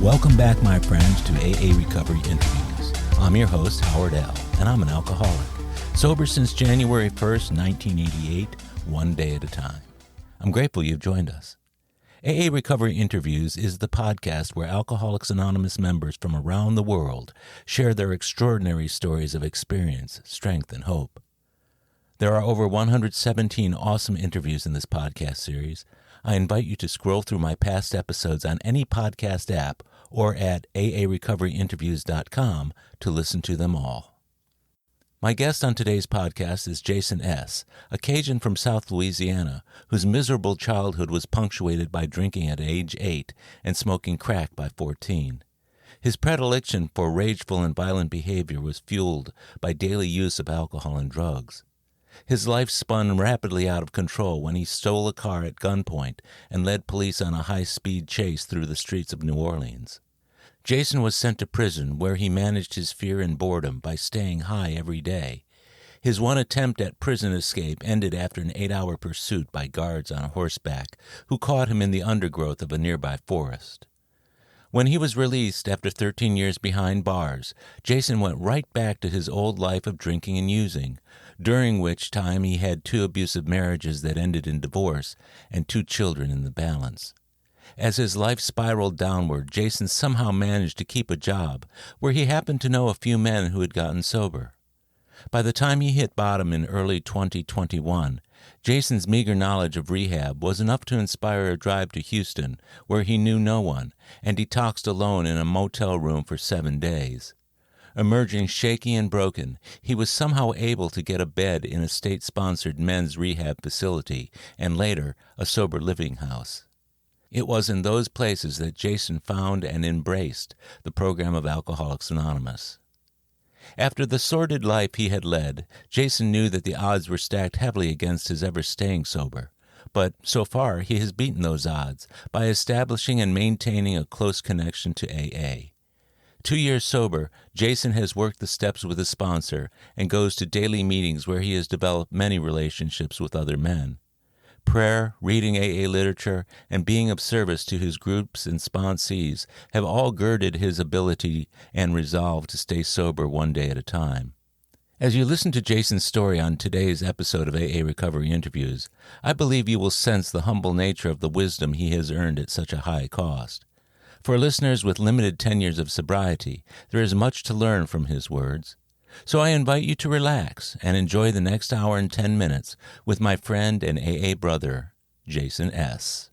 Welcome back, my friends, to AA Recovery Interviews. I'm your host, Howard L., and I'm an alcoholic. Sober since January 1st, 1988, one day at a time. I'm grateful you've joined us. AA Recovery Interviews is the podcast where Alcoholics Anonymous members from around the world share their extraordinary stories of experience, strength, and hope. There are over 117 awesome interviews in this podcast series. I invite you to scroll through my past episodes on any podcast app or at aarecoveryinterviews.com to listen to them all. My guest on today's podcast is Jason S., a Cajun from South Louisiana whose miserable childhood was punctuated by drinking at age 8 and smoking crack by 14. His predilection for rageful and violent behavior was fueled by daily use of alcohol and drugs. His life spun rapidly out of control when he stole a car at gunpoint and led police on a high-speed chase through the streets of New Orleans. Jason was sent to prison, where he managed his fear and boredom by staying high every day. His one attempt at prison escape ended after an 8-hour pursuit by guards on horseback, who caught him in the undergrowth of a nearby forest. When he was released after 13 years behind bars, Jason went right back to his old life of drinking and using, during which time he had 2 abusive marriages that ended in divorce and 2 children in the balance. As his life spiraled downward, Jason somehow managed to keep a job where he happened to know a few men who had gotten sober. By the time he hit bottom in early 2021, Jason's meager knowledge of rehab was enough to inspire a drive to Houston, where he knew no one, and detoxed alone in a motel room for 7 days. Emerging shaky and broken, he was somehow able to get a bed in a state-sponsored men's rehab facility, and later, a sober living house. It was in those places that Jason found and embraced the program of Alcoholics Anonymous. After the sordid life he had led, Jason knew that the odds were stacked heavily against his ever staying sober. But so far, he has beaten those odds by establishing and maintaining a close connection to AA. 2 years sober, Jason has worked the steps with a sponsor and goes to daily meetings where he has developed many relationships with other men. Prayer, reading AA literature, and being of service to his groups and sponsees have all girded his ability and resolve to stay sober one day at a time. As you listen to Jason's story on today's episode of AA Recovery Interviews, I believe you will sense the humble nature of the wisdom he has earned at such a high cost. For listeners with limited tenures of sobriety, there is much to learn from his words. So I invite you to relax and enjoy the next hour and 10 minutes with my friend and AA brother, Jason S.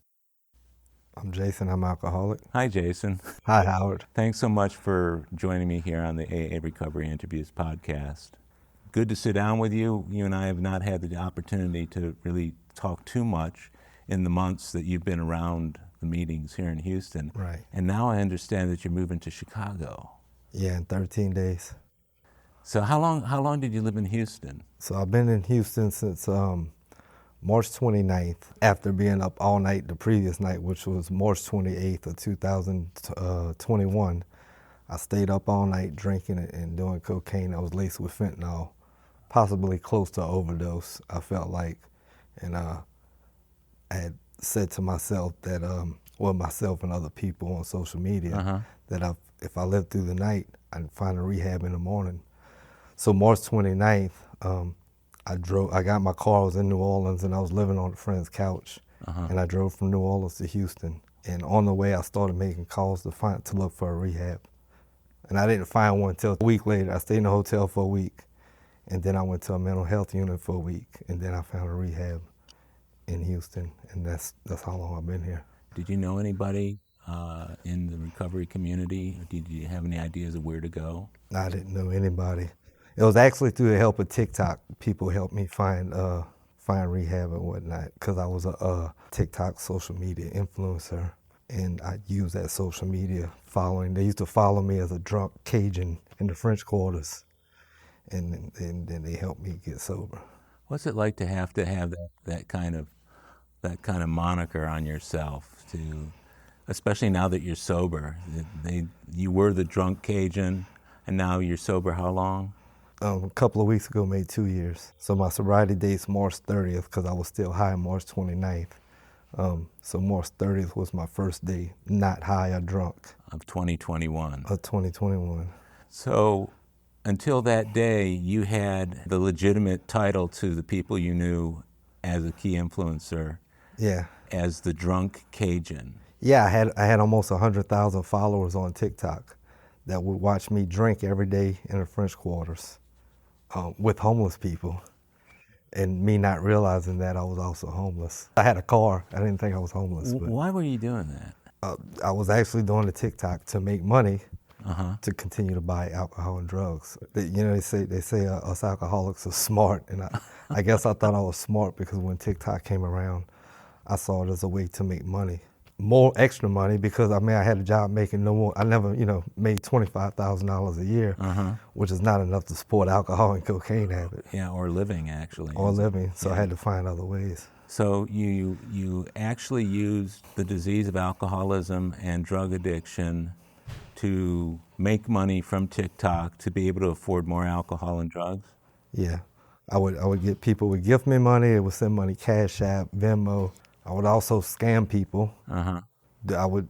I'm Jason. I'm alcoholic. Hi, Jason. Hi, Howard. Thanks so much for joining me here on the AA Recovery Interviews podcast. Good to sit down with you. You and I have not had the opportunity to really talk too much in the months that you've been around the meetings here in Houston. Right. And now I understand that you're moving to Chicago. Yeah, in 13 days. So how long did you live in Houston? So I've been in Houston since March 29th, after being up all night the previous night, which was March 28th of 2021. I stayed up all night drinking and doing cocaine. I was laced with fentanyl, possibly close to overdose, I felt like. And I had said to myself that, myself and other people on social media, that if I lived through the night, I'd find a rehab in the morning. So March 29th, I got my car, I was in New Orleans, and I was living on a friend's couch. And I drove from New Orleans to Houston. And on the way, I started making calls to look for a rehab. And I didn't find one until a week later. I stayed in a hotel for a week, and then I went to a mental health unit for a week, and then I found a rehab in Houston, and that's how long I've been here. Did you know anybody in the recovery community? Did you have any ideas of where to go? I didn't know anybody. It was actually through the help of TikTok. People helped me find rehab and whatnot, because I was a TikTok social media influencer, and I used that social media following. They used to follow me as a drunk Cajun in the French quarters, and then they helped me get sober. What's it like to have that kind of moniker on yourself, especially now that you're sober? You were the drunk Cajun, and now you're sober how long? A couple of weeks ago made 2 years. So my sobriety date's March 30th, because I was still high March 29th. So March 30th was my first day not high or drunk Of 2021. of 2021. So until that day, you had the legitimate title to the people you knew as a key influencer, Yeah. as the Drunk Cajun. Yeah, I had almost 100,000 followers on TikTok that would watch me drink every day in the French Quarters with homeless people. And me not realizing that I was also homeless. I had a car. I didn't think I was homeless. But Why were you doing that? I was actually doing the TikTok to make money Uh-huh. to continue to buy alcohol and drugs. They say us alcoholics are smart, and I guess I thought I was smart because when TikTok came around, I saw it as a way to make money, more extra money, because I had a job making no more. I never made $25,000 a year, which is not enough to support alcohol and cocaine habit Yeah, or living, actually. or living. So I Yeah. had to find other ways. So you actually used the disease of alcoholism and drug addiction to make money from TikTok to be able to afford more alcohol and drugs? Yeah, I would get people would gift me money. It would send money, Cash App, Venmo. I would also scam people. Uh-huh. I would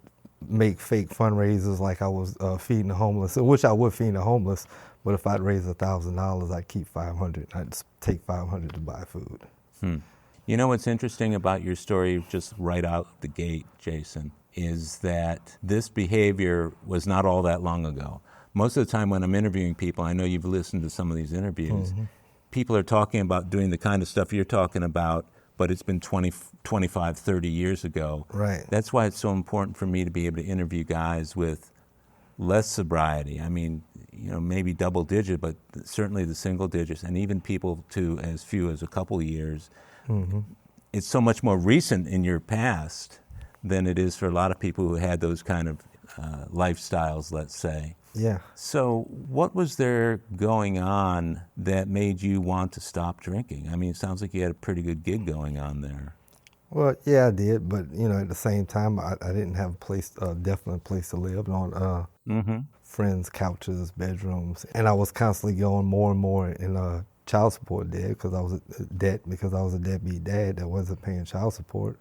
make fake fundraisers like I was feeding the homeless, which I would feed the homeless. But if I'd raise $1,000, I'd keep 500. I'd just take 500 to buy food. You know what's interesting about your story, just right out the gate, Jason, is that this behavior was not all that long ago. Most of the time when I'm interviewing people, I know you've listened to some of these interviews, people are talking about doing the kind of stuff you're talking about, but it's been 20, 25, 30 years ago. Right. That's why it's so important for me to be able to interview guys with less sobriety. I mean, maybe double digit, but certainly the single digits, and even people to as few as a couple years. It's so much more recent in your past than it is for a lot of people who had those kind of lifestyles, let's say. Yeah. So what was there going on that made you want to stop drinking? I mean, it sounds like you had a pretty good gig going on there. Well, yeah, I did, but at the same time, I didn't have definitely a place to live on friends' couches, bedrooms, and I was constantly going more and more in child support debt because I was a deadbeat dad that wasn't paying child support.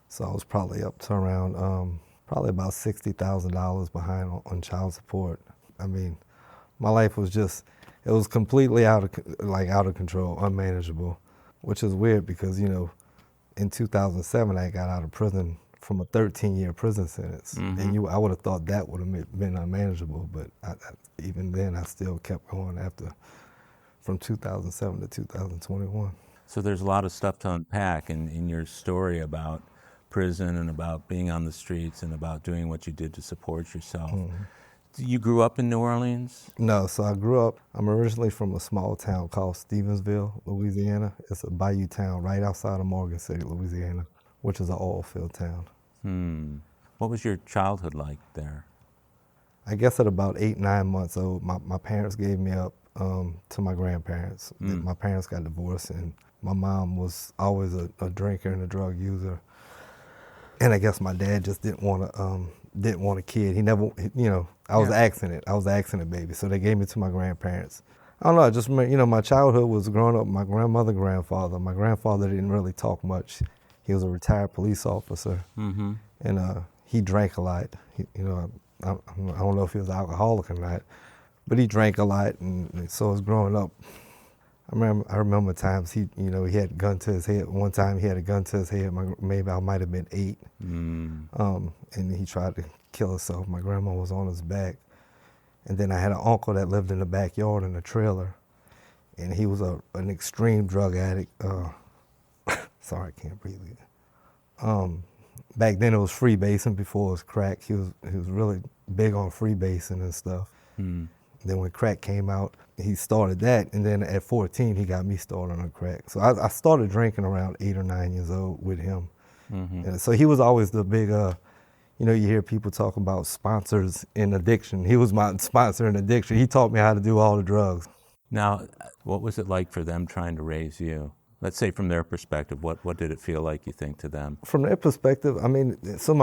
So I was probably up to around probably about $60,000 behind on child support. I mean, my life was it was completely out of control, unmanageable, which is weird because in 2007 I got out of prison from a 13-year prison sentence, and I would have thought that would have been unmanageable, but even then I still kept going from 2007 to 2021. So there's a lot of stuff to unpack in your story about prison and about being on the streets and about doing what you did to support yourself. You grew up in New Orleans? No, so I'm originally from a small town called Stevensville, Louisiana. It's a bayou town right outside of Morgan City, Louisiana, which is an oil field town. What was your childhood like there? I guess at about 8, 9 months old, my parents gave me up to my grandparents. My parents got divorced, and my mom was always a drinker and a drug user. And I guess my dad just didn't want a kid. He never, I was an accident baby. So they gave me to my grandparents. I don't know, I just remember, my childhood was growing up with my grandmother, grandfather. My grandfather didn't really talk much. He was a retired police officer, and he drank a lot. I don't know if he was an alcoholic or not, but he drank a lot, and so I was growing up. I remember times he had a gun to his head. One time he had a gun to his head. Maybe I might have been 8, and he tried to kill himself. My grandma was on his back, and then I had an uncle that lived in the backyard in a trailer, and he was an extreme drug addict. Sorry, I can't breathe again. Back then it was freebasing before it was crack. He was really big on freebasing and stuff. Then when crack came out, he started that, and then at 14 he got me started on crack. So I started drinking around 8 or 9 years old with him. And so he was always the big, you hear people talk about sponsors in addiction. He was my sponsor in addiction. He taught me how to do all the drugs. Now, what was it like for them trying to raise you? Let's say from their perspective, what did it feel like, you think, to them? From their perspective, so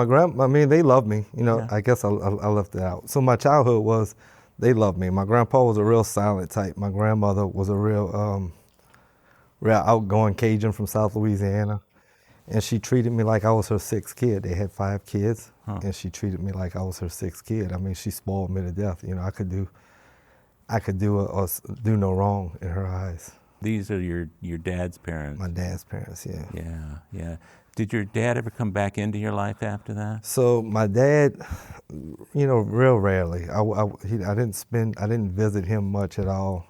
they loved me. Yeah. I guess I left it out. So my childhood was, they loved me. My grandpa was a real silent type. My grandmother was a real outgoing Cajun from South Louisiana. And she treated me like I was her sixth kid. They had 5 kids, Huh. and she treated me like I was her sixth kid. I mean, she spoiled me to death. You know, I could do no wrong in her eyes. These are your dad's parents. My dad's parents, yeah. Yeah, yeah. Did your dad ever come back into your life after that? So my dad, you know, real rarely. I didn't visit him much at all.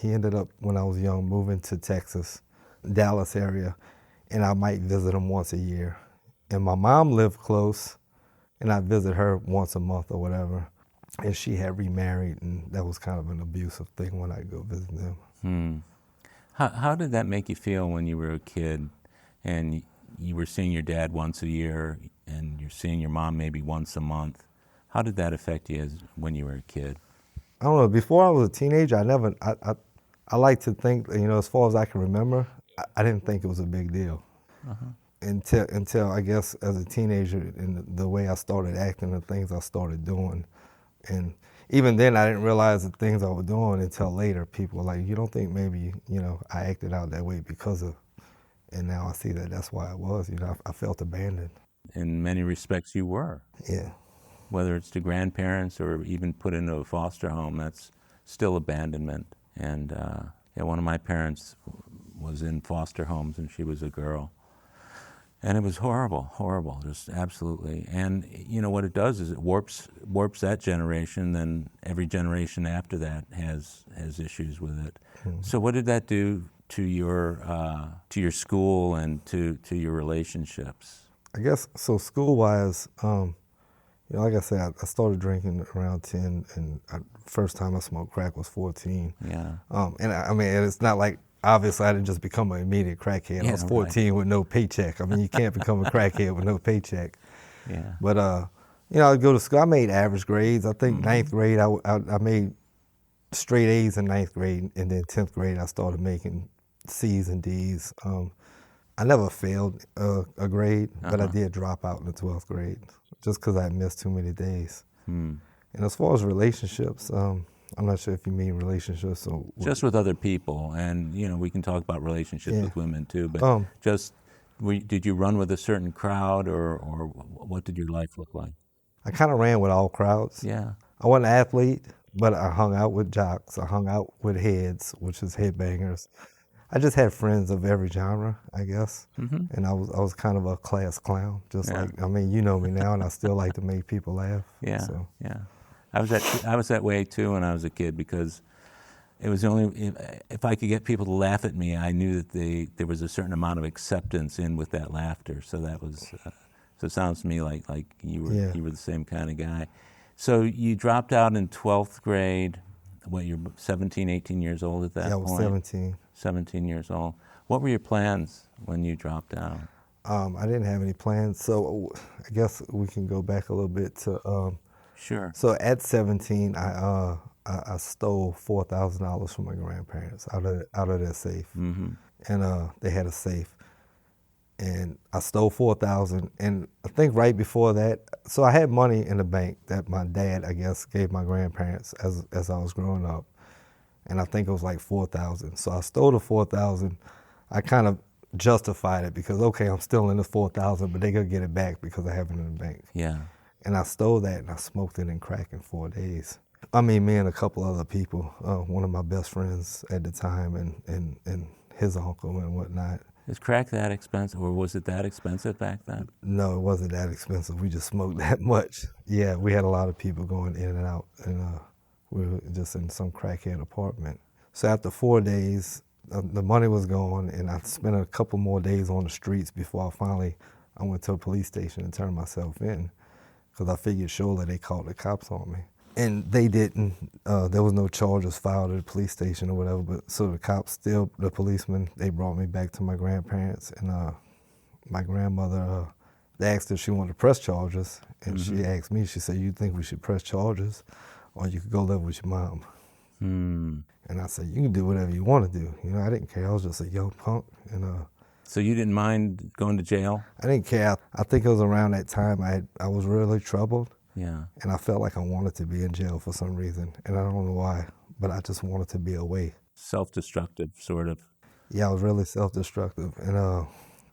He ended up, when I was young, moving to Texas, Dallas area, and I might visit him once a year. And my mom lived close, and I'd visit her once a month or whatever. And she had remarried, and that was kind of an abusive thing when I go visit them. How did that make you feel when you were a kid and you were seeing your dad once a year and you're seeing your mom maybe once a month? How did that affect you when you were a kid? I don't know. Before I was a teenager, I like to think, you know, as far as I can remember, I didn't think it was a big deal. Until I guess as a teenager and the way I started acting, the things I started doing. And even then, I didn't realize the things I was doing until later. People were like, you don't think maybe, you know, I acted out that way because of, and now I see that that's why I was, you know, I felt abandoned. In many respects, you were. Yeah. Whether it's to grandparents or even put into a foster home, that's still abandonment. And yeah, one of my parents was in foster homes, and she was a girl. And it was horrible, just absolutely. And you know what it does is it warps that generation. Then every generation after that has issues with it. So what did that do to your school and to your relationships? I guess so. School-wise, you know, like I said, I started drinking around 10, and first time I smoked crack was 14. Yeah. And I mean, it's not like, obviously I didn't just become an immediate crackhead. I was 14 with no paycheck. I mean, you can't become a crackhead with no paycheck. Yeah. But, you know, I'd go to school. I made average grades. I think ninth grade, I made straight A's in ninth grade, and then 10th grade I started making C's and D's. I never failed a grade, but I did drop out in the 12th grade just because I missed too many days. And as far as relationships, I'm not sure if you mean relationships or just with other people, and you know we can talk about relationships with women too. But did you run with a certain crowd, or what did your life look like? I kind of ran with all crowds. Yeah. I wasn't an athlete, but I hung out with jocks. I hung out with heads, which is headbangers. I just had friends of every genre, I guess. And I was kind of a class clown, like, I mean, you know me now, and I still like to make people laugh. Yeah, so. yeah. I was that way too when I was a kid, because it was only if I could get people to laugh at me, I knew that there was a certain amount of acceptance in with that laughter. So that was so it sounds to me like you were the same kind of guy. So you dropped out in 12th grade. What, you're 17, 18 years old at that point? Yeah, I was 17. 17 years old. What were your plans when you dropped out? I didn't have any plans, so I guess we can go back a little bit to. Sure. So at 17, I stole $4,000 from my grandparents out of their safe, and they had a safe, and I stole $4,000. And I think right before that, so I had money in the bank that my dad, I guess, gave my grandparents as I was growing up, and I think it was like $4,000. So I stole the $4,000. I kind of justified it because, okay, I'm still in the $4,000, but they gonna get it back because I have it in the bank. Yeah. And I stole that, and I smoked it in crack in 4 days. I mean, me and a couple other people, one of my best friends at the time, and his uncle and whatnot. Is crack that expensive, or was it that expensive back then? No, it wasn't that expensive. We just smoked that much. Yeah, we had a lot of people going in and out, and we were just in some crackhead apartment. So after 4 days, the money was gone, and I spent a couple more days on the streets before I went to a police station and turned myself in, because I figured surely they called the cops on me. And they didn't. There was no charges filed at the police station or whatever, but so the policemen, they brought me back to my grandparents, and my grandmother, they asked if she wanted to press charges, and she asked me, she said, you think we should press charges, or you could go live with your mom? And I said, you can do whatever you want to do. You know, I didn't care. I was just a young punk, and So you didn't mind going to jail? I didn't care. I think it was around that time I was really troubled. Yeah. And I felt like I wanted to be in jail for some reason. And I don't know why, but I just wanted to be away. Self-destructive, sort of. Yeah, I was really self-destructive. And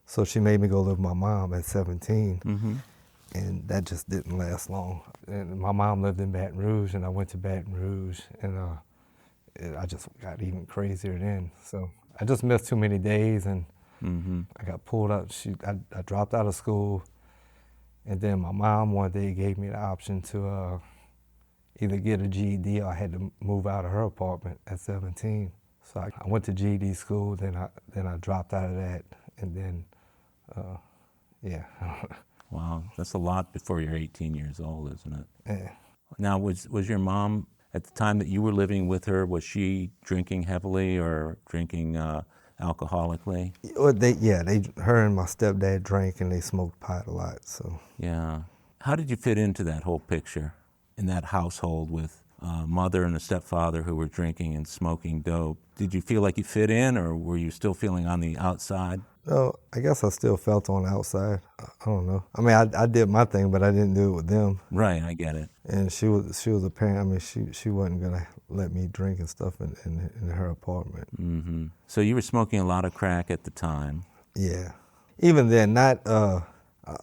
So she made me go live with my mom at 17. Mm-hmm. And that just didn't last long. And my mom lived in Baton Rouge, and I went to Baton Rouge, and I just got even crazier then. So I just missed too many days, and I got pulled out. I dropped out of school, and then my mom one day gave me the option to either get a GED or I had to move out of her apartment at 17. So I went to GED school, then I dropped out of that, and then, yeah. Wow, that's a lot before you're 18 years old, isn't it? Yeah. Now, was your mom, at the time that you were living with her, was she drinking heavily or drinking alcoholically? Well, her and my stepdad drank, and they smoked pot a lot. So Yeah. How did you fit into that whole picture in that household with a mother and a stepfather who were drinking and smoking dope? Did you feel like you fit in, or were you still feeling on the outside? no, I guess I still felt on the outside. I don't know. I mean, I did my thing, but I didn't do it with them. Right, I get it. And she was a parent. I mean, she wasn't gonna let me drink and stuff in her apartment. Mm-hmm. So you were smoking a lot of crack at the time. Yeah. Even then, I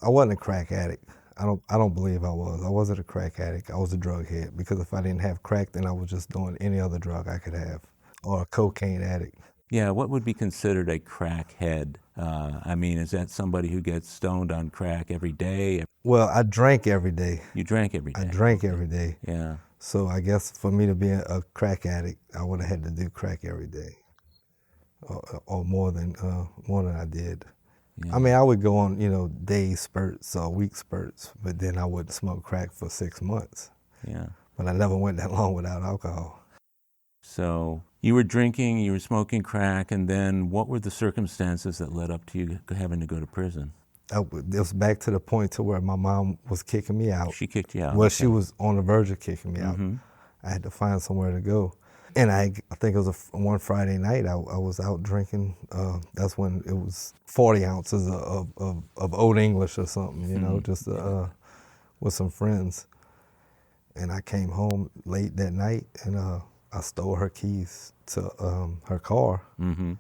wasn't a crack addict. I don't believe I was. I wasn't a crack addict. I was a drug head, because if I didn't have crack, then I was just doing any other drug I could have, or a cocaine addict. Yeah, what would be considered a crackhead? I mean, is that somebody who gets stoned on crack every day? Well, I drank every day. You drank every day? I drank every day. Yeah. So I guess for me to be a crack addict, I would have had to do crack every day, or more than I did. Yeah. I mean, I would go on, day spurts or week spurts, but then I wouldn't smoke crack for 6 months. Yeah. But I never went that long without alcohol. So you were drinking, you were smoking crack, and then what were the circumstances that led up to you having to go to prison? It was back to the point to where my mom was kicking me out. She kicked you out? Well, Okay. she was on the verge of kicking me out. Mm-hmm. I had to find somewhere to go. And I think it was one Friday night, I was out drinking. That's when it was 40 ounces of Old English or something, just with some friends. And I came home late that night, and I stole her keys to her car, Mm-hmm.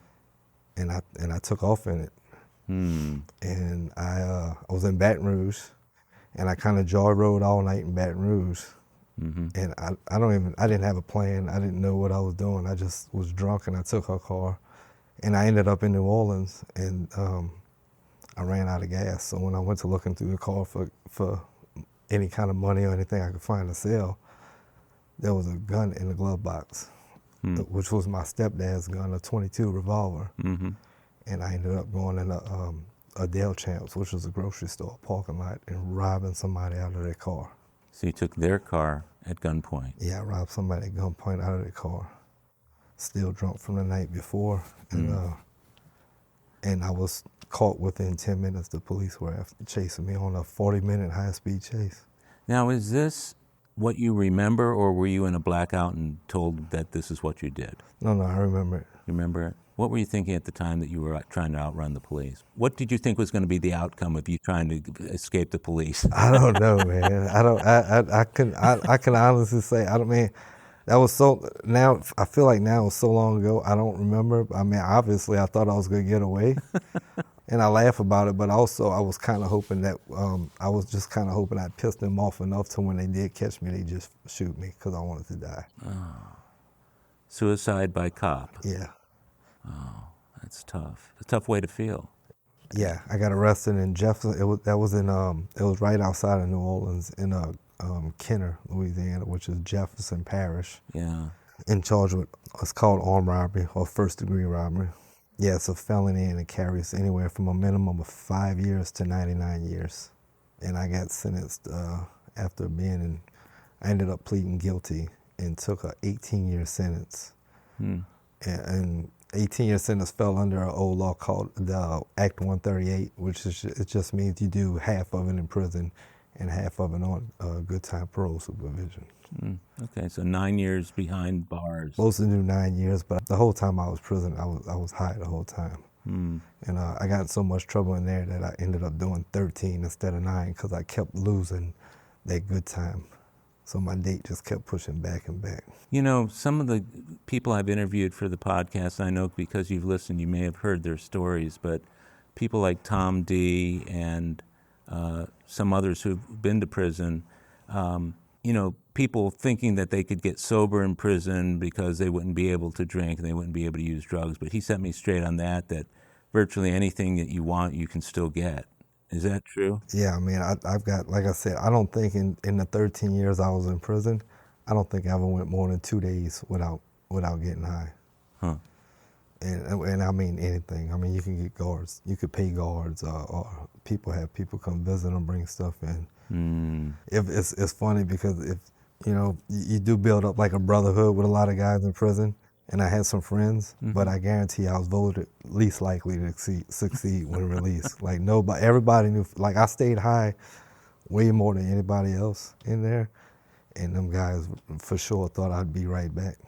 and I took off in it. And I was in Baton Rouge, and I kind of joyroad all night in Baton Rouge. Mm-hmm. And I didn't have a plan. I didn't know what I was doing. I just was drunk, and I took her car, and I ended up in New Orleans, and I ran out of gas. So when I went to looking through the car for any kind of money or anything I could find to sell, there was a gun in the glove box, which was my stepdad's gun, a .22 revolver. Mm-hmm. And I ended up going in a Dale Champs, which was a grocery store parking lot, and robbing somebody out of their car. So you took their car at gunpoint? Yeah, I robbed somebody at gunpoint out of their car, still drunk from the night before. And I was caught within 10 minutes. The police were chasing me on a 40-minute high-speed chase. Now, is this what you remember, or were you in a blackout and told that this is what you did? No, I remember it. You remember it? What were you thinking at the time that you were trying to outrun the police? What did you think was going to be the outcome of you trying to escape the police? I don't know, man. I can honestly say, that was so, now, I feel like now it was so long ago, I don't remember. I mean, obviously I thought I was going to get away, and I laugh about it, but also I was kind of hoping that, I'd pissed them off enough to when they did catch me, they just shoot me because I wanted to die. Oh. Suicide by cop. Yeah. Oh, that's tough. A tough way to feel. Yeah, I got arrested in Jefferson. It was right outside of New Orleans in Kenner, Louisiana, which is Jefferson Parish. Yeah. In charge with what's called armed robbery or first-degree robbery. Yeah, it's a felony, and it carries anywhere from a minimum of 5 years to 99 years. And I got sentenced after I ended up pleading guilty and took a 18-year sentence. And 18-year sentence fell under an old law called the Act 138, which it just means you do half of it in prison and half of it on good time parole supervision. Okay, so 9 years behind bars. Supposed to do 9 years, but the whole time I was in prison, I was high the whole time. And I got in so much trouble in there that I ended up doing 13 instead of 9 because I kept losing that good time. So my date just kept pushing back and back. You know, some of the people I've interviewed for the podcast, I know because you've listened, you may have heard their stories, but people like Tom D. and some others who've been to prison, people thinking that they could get sober in prison because they wouldn't be able to drink and they wouldn't be able to use drugs. But he set me straight on that virtually anything that you want, you can still get. Is that true? Yeah, I mean, I've got, like I said, I don't think in the 13 years I was in prison, I don't think I ever went more than 2 days without getting high. Huh. And I mean anything. I mean, you can get guards. You could pay guards, or people come visit and bring stuff in. If it's funny because if you do build up like a brotherhood with a lot of guys in prison. And I had some friends, but I guarantee I was voted least likely to succeed when released. Like everybody knew. Like I stayed high way more than anybody else in there, and them guys for sure thought I'd be right back.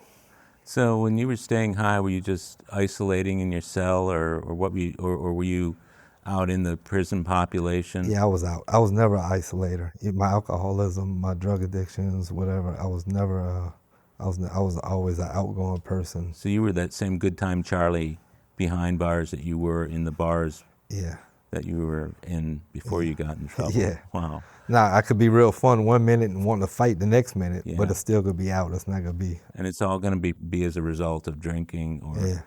So when you were staying high, were you just isolating in your cell, or what were you out in the prison population? Yeah, I was out. I was never an isolator. My alcoholism, my drug addictions, whatever. I was never. I was always an outgoing person. So you were that same good time Charlie behind bars that you were in the bars. Yeah. That you were in before you got in trouble. Yeah. Wow. Now I could be real fun 1 minute and want to fight the next minute, but it's still gonna be out. It's not gonna be. And it's all gonna be as a result of drinking or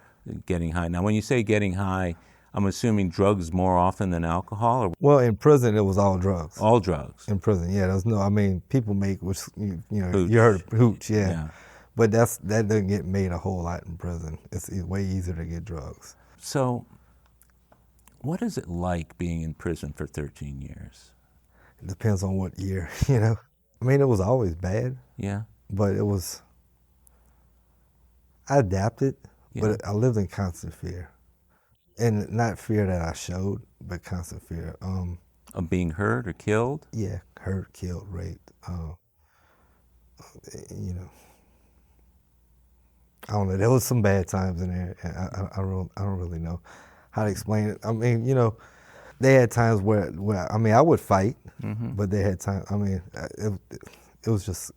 getting high. Now, when you say getting high, I'm assuming drugs more often than alcohol, or well, in prison it was all drugs. All drugs. In prison, yeah. There's no. I mean, people make which Hooch. you heard of hooch, yeah. But that doesn't get made a whole lot in prison. It's way easier to get drugs. So, what is it like being in prison for 13 years? It depends on what year, I mean, it was always bad. Yeah. But it was. I adapted, but I lived in constant fear. And not fear that I showed, but constant fear. Of being hurt or killed? Yeah, hurt, killed, raped. I don't know. There was some bad times in there. And I don't really know how to explain it. I mean, they had times where I mean, I would fight, but they had times. I mean, it was just.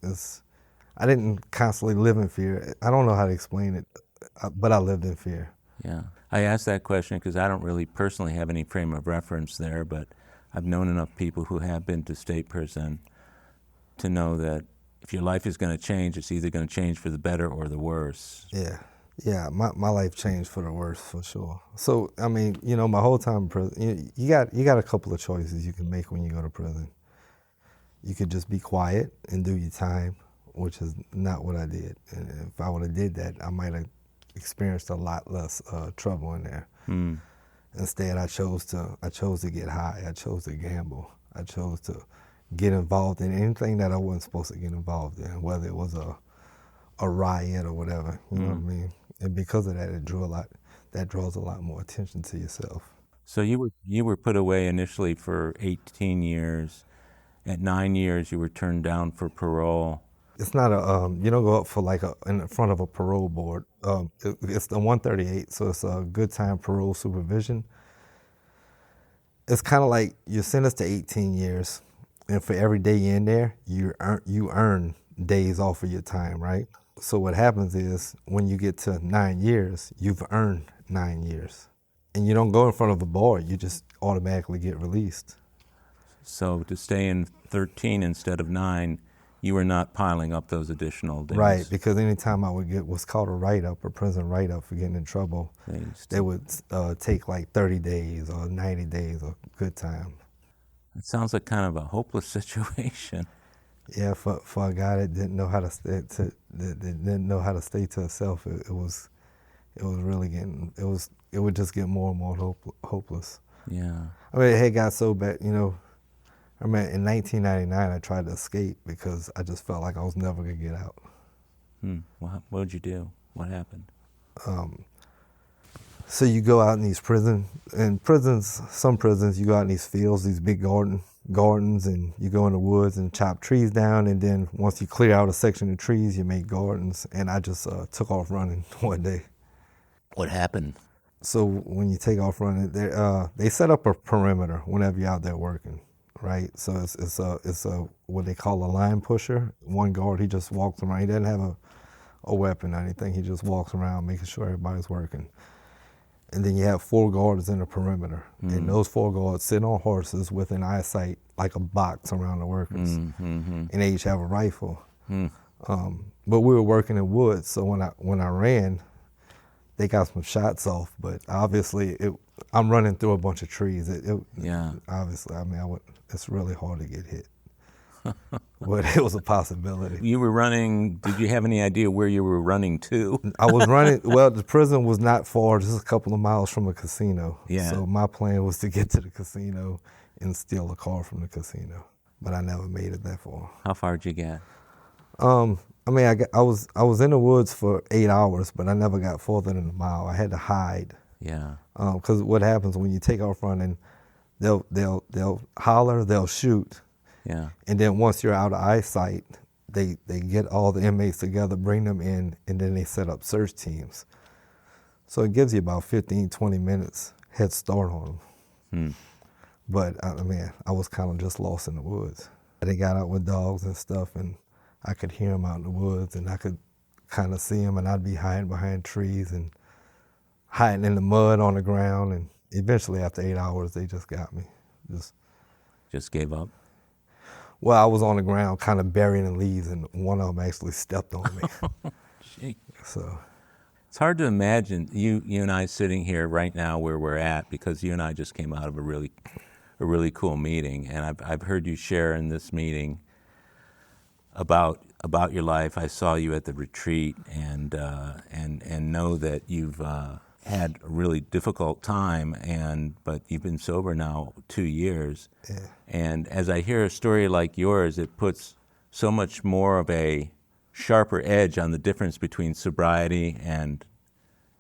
I didn't constantly live in fear. I don't know how to explain it, but I lived in fear. Yeah. I asked that question because I don't really personally have any frame of reference there, but I've known enough people who have been to state prison to know that if your life is going to change, it's either going to change for the better or the worse. Yeah. My life changed for the worse for sure. So I mean, my whole time in prison, you got a couple of choices you can make when you go to prison. You could just be quiet and do your time, which is not what I did. And if I would have did that, I might have experienced a lot less trouble in there. Instead, I chose to get high. I chose to gamble. I chose to get involved in anything that I wasn't supposed to get involved in, whether it was a riot or whatever. You know what I mean? And because of that, that draws a lot more attention to yourself. So you were put away initially for 18 years. At 9 years, you were turned down for parole. It's not you don't go up for in front of a parole board. It's the 138, so it's a good time parole supervision. It's kind of like you're sentenced to 18 years, and for every day you're in there, you earn days off of your time, right? So what happens is when you get to 9 years, you've earned 9 years. And you don't go in front of a board, you just automatically get released. So to stay in 13 instead of 9, you were not piling up those additional days. Right, because anytime I would get what's called a write-up, a prison write-up for getting in trouble, they would take like 30 days or 90 days of good time. It sounds like kind of a hopeless situation. Yeah, for a guy that didn't know how to stay to himself, it was really getting it would just get more and more hopeless. Yeah. I mean, it had got so bad, I mean, in 1999, I tried to escape because I just felt like I was never going to get out. What did you do? What happened? So you go out in these some prisons, you go out in these fields, these big gardens, and you go in the woods and chop trees down, and then once you clear out a section of trees, you make gardens, and I just took off running one day. What happened? So when you take off running, they set up a perimeter whenever you're out there working. Right, so it's a what they call a line pusher. One guard, he just walks around. He doesn't have a weapon or anything. He just walks around making sure everybody's working. and then you have 4 guards in the perimeter. And those 4 guards sit on horses within eyesight, like a box around the workers. And they each have a rifle. But we were working in woods, so when I ran, they got some shots off. But obviously, I'm running through a bunch of trees. Obviously, I mean, it's really hard to get hit. But it was a possibility. You were running, did you have any idea where you were running to? I was running, well, the prison was not far, just a couple of miles from a casino. Yeah. So my plan was to get to the casino and steal a car from the casino. But I never made it that far. How far did you get? I mean, I was in the woods for 8 hours, but I never got further than a mile. I had to hide. Yeah. Because what happens when you take off running, they'll holler, they'll shoot. Yeah. And then once you're out of eyesight, they get all the inmates together, bring them in, and then they set up search teams. So it gives you about 15, 20 minutes head start on them. But I mean, I was kind of just lost in the woods. They got out with dogs and stuff, and I could hear them out in the woods, and I could kind of see them, and I'd be hiding behind trees and hiding in the mud on the ground. And eventually, after 8 hours, they just got me. Just gave up? Well, I was on the ground kind of buried in leaves, and one of them actually stepped on me. Gee. So it's hard to imagine you and I sitting here right now where we're at, because you and I just came out of a really cool meeting, and I've heard you share in this meeting about your life. I saw you at the retreat, and know that you've had a really difficult time, but you've been sober now 2 years. yeah, And as I hear a story like yours, it puts so much more of a sharper edge on the difference between sobriety and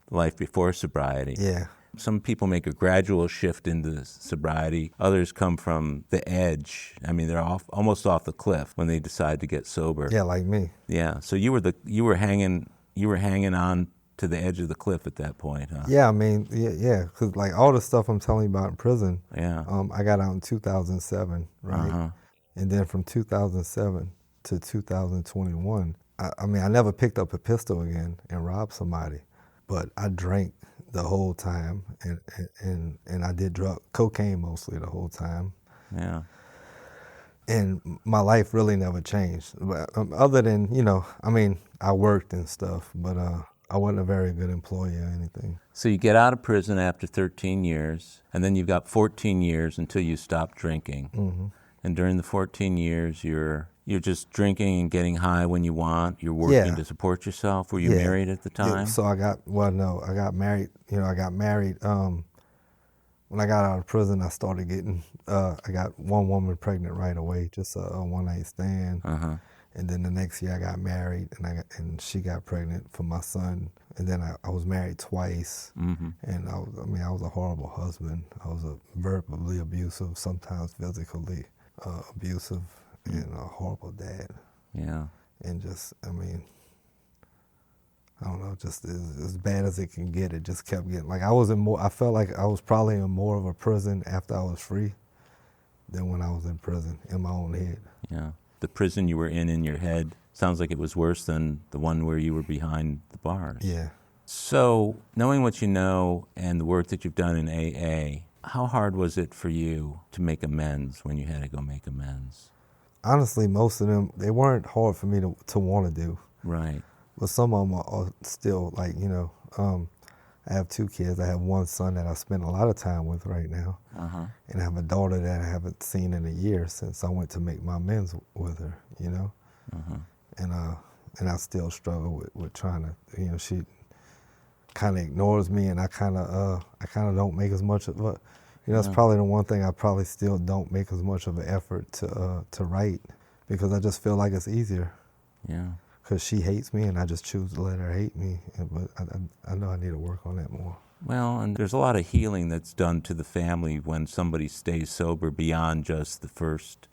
life before sobriety. yeah, Some people make a gradual shift into sobriety. Others come from the edge. I mean, they're almost off the cliff when they decide to get sober. yeah, like me. Yeah. So you were hanging on to the edge of the cliff at that point, huh? Yeah, I mean, yeah, because like all the stuff I'm telling you about in prison, Yeah. I got out in 2007, right? And then from 2007 to 2021, I mean, I never picked up a pistol again and robbed somebody, but I drank the whole time, and I did cocaine mostly the whole time. Yeah. And my life really never changed. But, other than, I mean, I worked and stuff, but I wasn't a very good employee or anything. So you get out of prison after 13 years, and then you've got 14 years until you stop drinking. Mm-hmm. And during the 14 years, you're just drinking and getting high when you want. You're working to support yourself. Were you married at the time? Yeah, so I got married. I got married. When I got out of prison, I started getting, I got one woman pregnant right away, just a one-night stand. And then the next year I got married, and she got pregnant for my son. And then I was married twice, and I was a horrible husband. I was verbally abusive, sometimes physically abusive, and a horrible dad. Yeah. And just, I mean, I don't know, just as bad as it can get, it just kept getting. Like I felt like I was probably in more of a prison after I was free than when I was in prison, in my own head. Yeah. The prison you were in your head, sounds like it was worse than the one where you were behind the bars. Yeah. So, knowing what you know and the work that you've done in AA, how hard was it for you to make amends when you had to go make amends? Honestly, most of them, they weren't hard for me to want to do. Right. But some of them are still, like, I have 2 kids. I have one son that I spend a lot of time with right now. And I have a daughter that I haven't seen in a year since I went to make my amends with her, And I still struggle with trying to, she kind of ignores me, and I kind of don't make as much of it. That's probably the one thing I probably still don't make as much of an effort to write, because I just feel like it's easier. Yeah. Because she hates me, and I just choose to let her hate me. But I know I need to work on that more. Well, and there's a lot of healing that's done to the family when somebody stays sober beyond just the first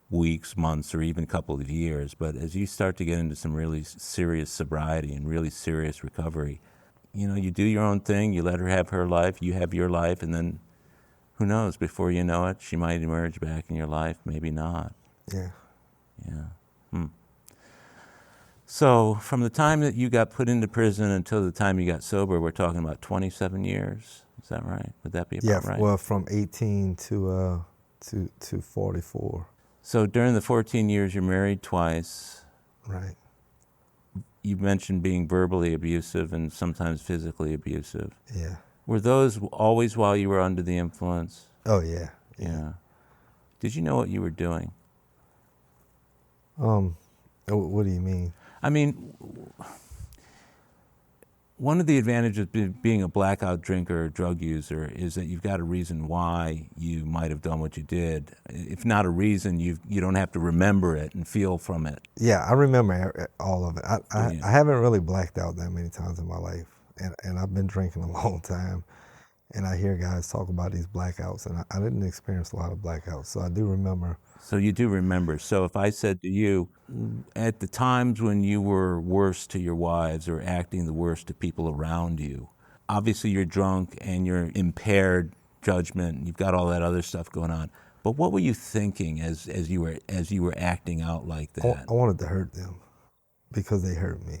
weeks, months, or even a couple of years. But as you start to get into some really serious sobriety and really serious recovery, you do your own thing, you let her have her life, you have your life, and then who knows, before you know it, she might emerge back in your life, maybe not. Yeah. Yeah. So from the time that you got put into prison until the time you got sober, we're talking about 27 years. Is that right? Would that be about right? Yeah, well, from 18 to 44. So during the 14 years, you're married twice. Right. You mentioned being verbally abusive and sometimes physically abusive. Yeah. Were those always while you were under the influence? Oh, yeah. Yeah. Did you know what you were doing? What do you mean? I mean, one of the advantages of being a blackout drinker or drug user is that you've got a reason why you might have done what you did. If not a reason, you don't have to remember it and feel from it. Yeah, I remember all of it. I haven't really blacked out that many times in my life, and I've been drinking a long time, and I hear guys talk about these blackouts, and I didn't experience a lot of blackouts, so I do remember. So you do remember. So if I said to you, at the times when you were worst to your wives or acting the worst to people around you, obviously you're drunk and you're impaired judgment, and you've got all that other stuff going on. But what were you thinking as you were acting out like that? I wanted to hurt them because they hurt me.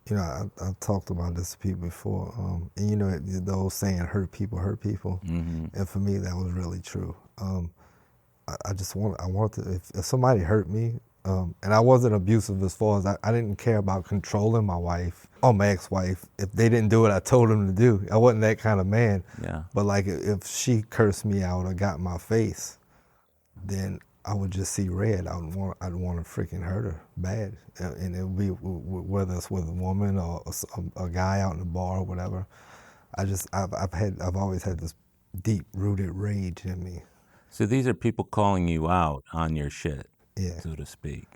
You know, I've talked about this to people before, and you know the old saying, hurt people, Mm-hmm. and for me that was really true. I wanted to, if somebody hurt me, and I wasn't abusive as far as I didn't care about controlling my wife or my ex-wife. If they didn't do what I told them to do, I wasn't that kind of man. Yeah. But like if she cursed me out or got in my face, then I would just see red. I'd want to freaking hurt her bad, and it would be whether it's with a woman or a guy out in the bar or whatever. I've always had this deep rooted rage in me. So these are people calling you out on your shit, Yeah. so to speak.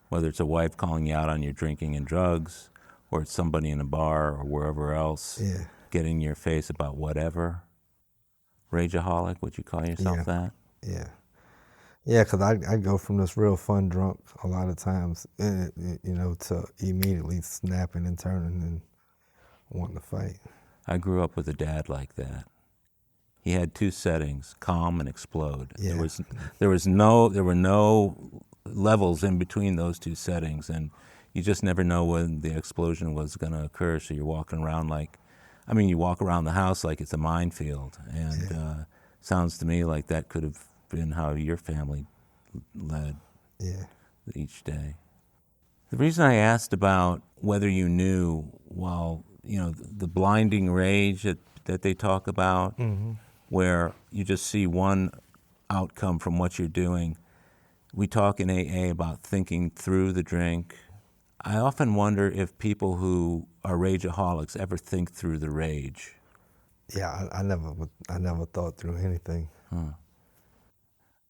Whether it's a wife calling you out on your drinking and drugs, or it's somebody in a bar or wherever else Yeah. getting in your face about whatever. Rageaholic, would you call yourself that? Yeah. Yeah, because I go from this real fun drunk a lot of times, you know, to immediately snapping and turning and wanting to fight. I grew up with a dad like that. He had two settings: calm and explode. Yeah. There were no levels in between those two settings, and you just never know when the explosion was going to occur. So you're walking around you walk around the house like it's a minefield, and sounds to me like that could have been how your family led each day. The reason I asked about whether you knew, the blinding rage that they talk about, Mm-hmm. where you just see one outcome from what you're doing. We talk in AA about thinking through the drink. I often wonder if people who are rageaholics ever think through the rage. Yeah, I never thought through anything.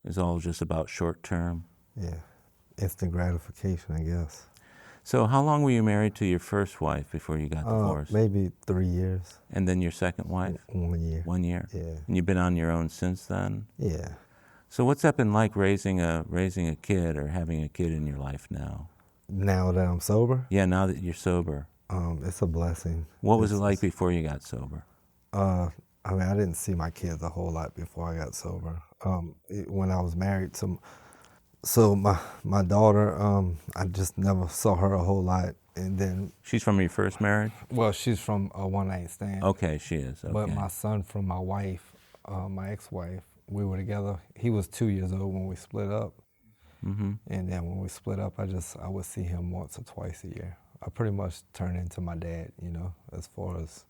It's all just about short term. Yeah, instant gratification, I guess. So how long were you married to your first wife before you got divorced? Maybe 3 years. And then your second wife? 1 year. 1 year? Yeah. And you've been on your own since then? Yeah. So what's that been like raising a kid or having a kid in your life now? Now that I'm sober? Yeah, now that you're sober. It's a blessing. What was it like before you got sober? I didn't see my kids a whole lot before I got sober. When I was married to, my daughter, I just never saw her a whole lot. And then She's from your first marriage? well, she's from a one-night stand. Okay, she is. Okay. But my son from my wife, my ex-wife, we were together. He was 2 years old when we split up. Mm-hmm. And then when we split up, I would see him once or twice a year. I pretty much turned into my dad, as far as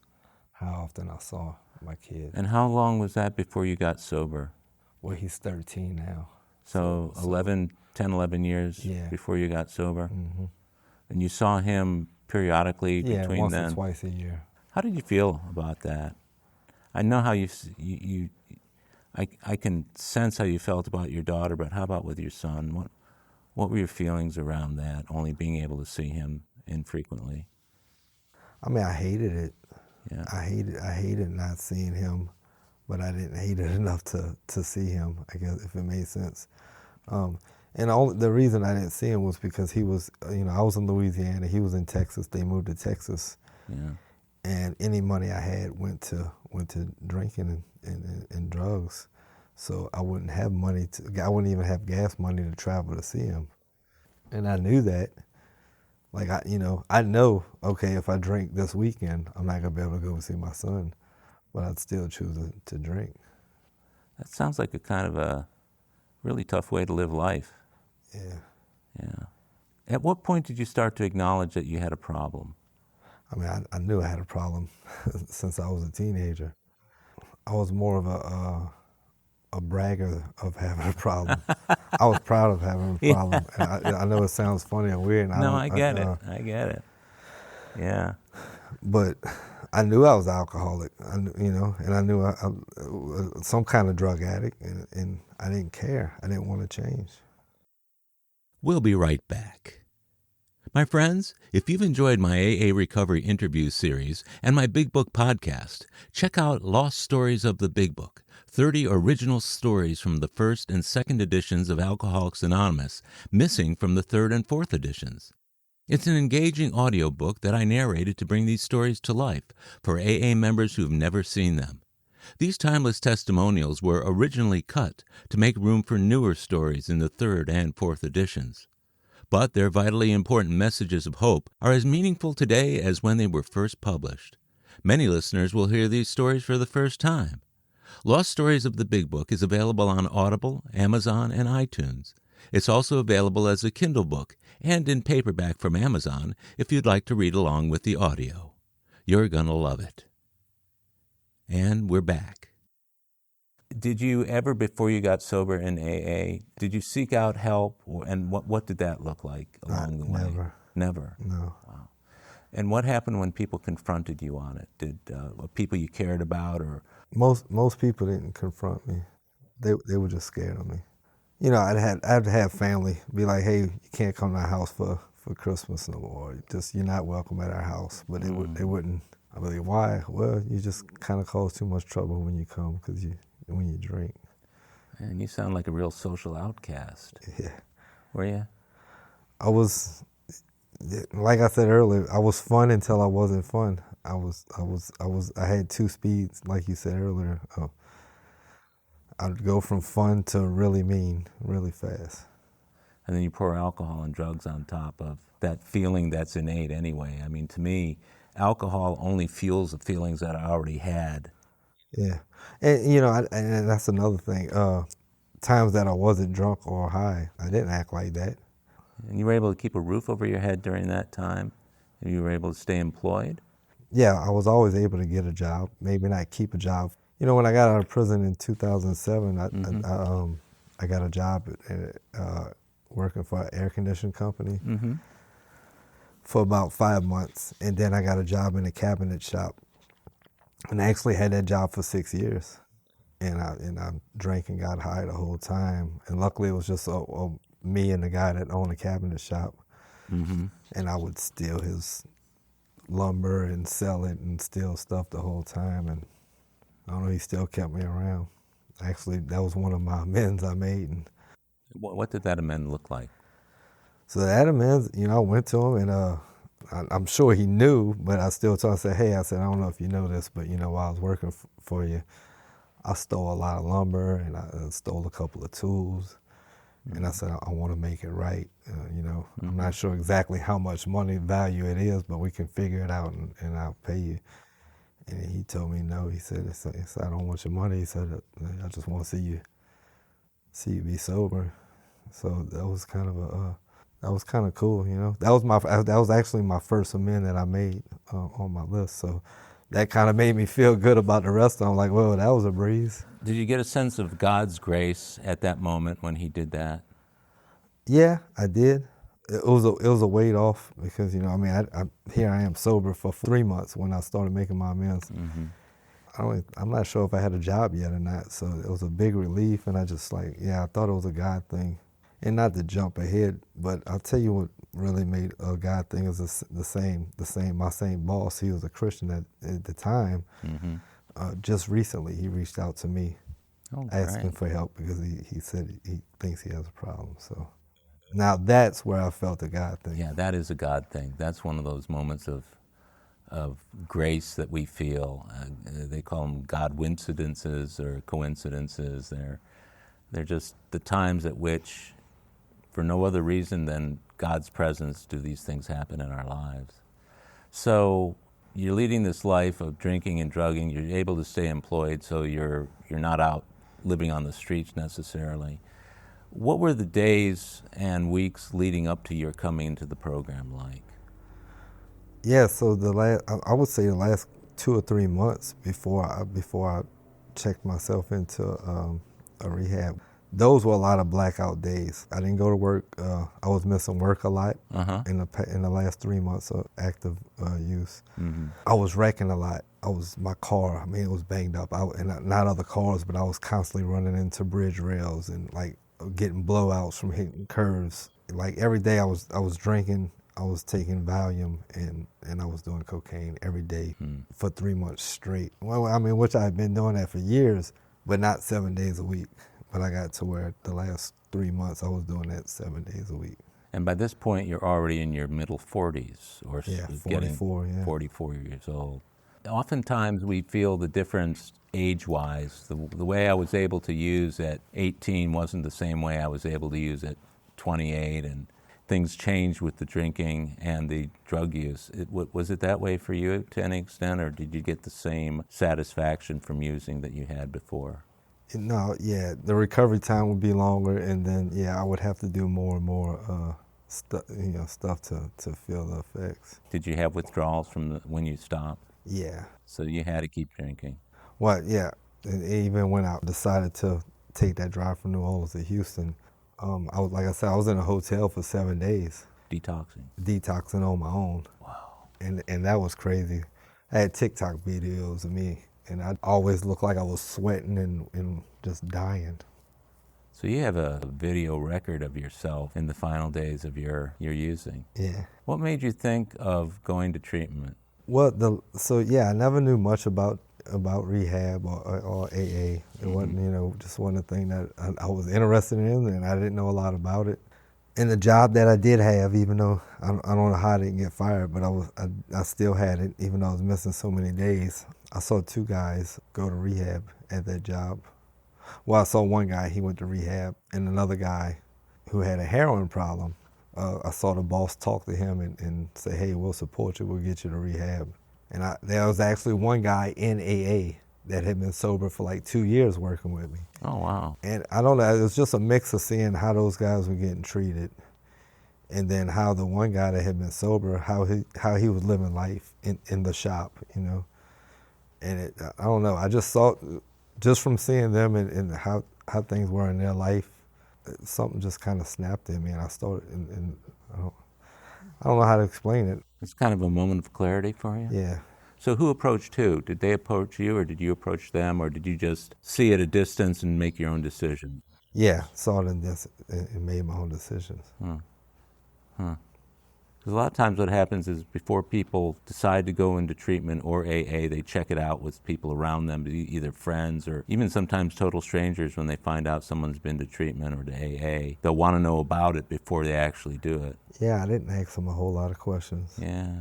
how often I saw my kid. And how long was that before you got sober? Well, he's 13 now. So 11 years before you got sober? Mm-hmm. And you saw him periodically between once then? or twice a year. How did you feel about that? I know how I can sense how you felt about your daughter, but how about with your son? What were your feelings around that, only being able to see him infrequently? I mean, I hated it. Yeah. I hated not seeing him, but I didn't hate it enough to see him, I guess, if it made sense. And the reason I didn't see him was because he was, I was in Louisiana, he was in Texas, they moved to Texas. Yeah. And any money I had went to drinking and drugs. So I wouldn't have I wouldn't even have gas money to travel to see him. And I knew that. Like I know, okay, if I drink this weekend, I'm not gonna be able to go see my son, but I'd still choose to drink. That sounds like a kind of a really tough way to live life. Yeah. Yeah. At what point did you start to acknowledge that you had a problem? I mean, I knew I had a problem since I was a teenager. I was more of a bragger of having a problem. I was proud of having a problem. Yeah. And I know it sounds funny and weird. And No, I get it. I get it. Yeah. But I knew I was alcoholic. I knew, and I knew I some kind of drug addict, and I didn't care. I didn't want to change. We'll be right back. My friends, if you've enjoyed my AA Recovery interview series and my Big Book podcast, check out Lost Stories of the Big Book, 30 original stories from the first and second editions of Alcoholics Anonymous, missing from the third and fourth editions. It's an engaging audiobook that I narrated to bring these stories to life for AA members who've never seen them. These timeless testimonials were originally cut to make room for newer stories in the third and fourth editions. But their vitally important messages of hope are as meaningful today as when they were first published. Many listeners will hear these stories for the first time. Lost Stories of the Big Book is available on Audible, Amazon, and iTunes. It's also available as a Kindle book and in paperback from Amazon if you'd like to read along with the audio. You're going to love it. And we're back. Did you ever, before you got sober in AA, did you seek out help, and what did that look like along the way? Never. Never? No. Wow. And what happened when people confronted you on it? Did people you cared about, or? Most people didn't confront me. They were just scared of me. I'd have family be like, "Hey, you can't come to our house for Christmas no more. Just you're not welcome at our house." But they wouldn't. I'd be like, "Why?" Well, you just kind of cause too much trouble when you come when you drink. And you sound like a real social outcast. Yeah. Were you? I was, like I said earlier, I was fun until I wasn't fun. I had two speeds, like you said earlier. I'd go from fun to really mean really fast. And then you pour alcohol and drugs on top of that feeling that's innate anyway. I mean, to me, alcohol only fuels the feelings that I already had. Yeah. And, and that's another thing. Times that I wasn't drunk or high, I didn't act like that. And you were able to keep a roof over your head during that time? And you were able to stay employed? Yeah, I was always able to get a job, maybe not keep a job. When I got out of prison in 2007, I got a job working for an air conditioning company for about 5 months. And then I got a job in a cabinet shop. And I actually had that job for 6 years. And I drank and got high the whole time. And luckily it was just me and the guy that owned the cabinet shop. Mm-hmm. And I would steal his lumber and sell it and steal stuff the whole time. And I don't know, he still kept me around. Actually, that was one of my amends I made. And what did that amend look like? so that amends, I went to him, and I'm sure he knew, but I still told him, I said, "Hey," I said, "I don't know if you know this, but while I was working for you, I stole a lot of lumber, and I stole a couple of tools." Mm-hmm. And I said, "I want to make it right. Mm-hmm. I'm not sure exactly how much money value it is, but we can figure it out, and I'll pay you." And he told me no. He said, "I don't want your money." He said, "I just want to see you be sober." So that was kind of cool, That was actually my first amend that I made on my list. So that kind of made me feel good about the rest of them. Like, well, that was a breeze. Did you get a sense of God's grace at that moment when he did that? Yeah, I did. It was a weight off because here I am sober for 3 months when I started making my amends. Mm-hmm. I'm not sure if I had a job yet or not, so it was a big relief. And I just I thought it was a God thing, and not to jump ahead, but I'll tell you what really made a God thing is my same boss. He was a Christian at the time. Mm-hmm. Just recently, he reached out to me, asking for help because he said he thinks he has a problem. So. Now that's where I felt the God thing. Yeah, that is a God thing. That's one of those moments of grace that we feel. They call them God-wincidences or coincidences. They're just the times at which for no other reason than God's presence do these things happen in our lives. So you're leading this life of drinking and drugging. You're able to stay employed, so you're not out living on the streets necessarily. What were the days and weeks leading up to your coming into the program like? Yeah, so I would say the last 2 or 3 months before I checked myself into a rehab, those were a lot of blackout days. I didn't go to work. I was missing work a lot in the last 3 months of active use. Mm-hmm. I was wrecking a lot. My car, I mean, it was banged up. And not other cars, but I was constantly running into bridge rails and like getting blowouts from hitting curves. Like every day I was drinking, I was taking Valium, and I was doing cocaine every day for 3 months straight. Well, I mean, which I've been doing that for years, but not 7 days a week. But I got to where the last 3 months I was doing that 7 days a week. And by this point, you're already in your middle 40s, or yeah, 44, yeah. 44 years old. Oftentimes we feel the difference age-wise. The way I was able to use at 18 wasn't the same way I was able to use at 28, and things changed with the drinking and the drug use. Was it that way for you to any extent, or did you get the same satisfaction from using that you had before? No, yeah, the recovery time would be longer, and then I would have to do more and more stuff to feel the effects. Did you have withdrawals from when you stopped? Yeah. So you had to keep drinking. Well, yeah, and even when I decided to take that drive from New Orleans to Houston, I was in a hotel for 7 days. Detoxing on my own. Wow. And that was crazy. I had TikTok videos of me, and I always looked like I was sweating and just dying. So you have a video record of yourself in the final days of your using. Yeah. What made you think of going to treatment? Well, I never knew much about rehab or AA. It wasn't, just one of the things that I was interested in, and I didn't know a lot about it. And the job that I did have, even though I don't know how I didn't get fired, but I still had it, even though I was missing so many days. I saw 2 guys go to rehab at that job. Well, I saw one guy, he went to rehab, and another guy who had a heroin problem. I saw the boss talk to him and say, hey, we'll support you, we'll get you to rehab. And there was actually one guy in AA that had been sober for like 2 years working with me. Oh, wow. And I don't know, it was just a mix of seeing how those guys were getting treated, and then how the one guy that had been sober, how he was living life in the shop, And I don't know, I just saw, just from seeing them and how things were in their life, something just kind of snapped in me, and I started, and I don't know how to explain it. It's kind of a moment of clarity for you? Yeah. So who approached who? Did they approach you, or did you approach them, or did you just see at a distance and make your own decision? Yeah, saw it and made my own decisions. Because a lot of times what happens is before people decide to go into treatment or AA, they check it out with people around them, either friends or even sometimes total strangers. When they find out someone's been to treatment or to AA, they'll want to know about it before they actually do it. Yeah, I didn't ask them a whole lot of questions. Yeah.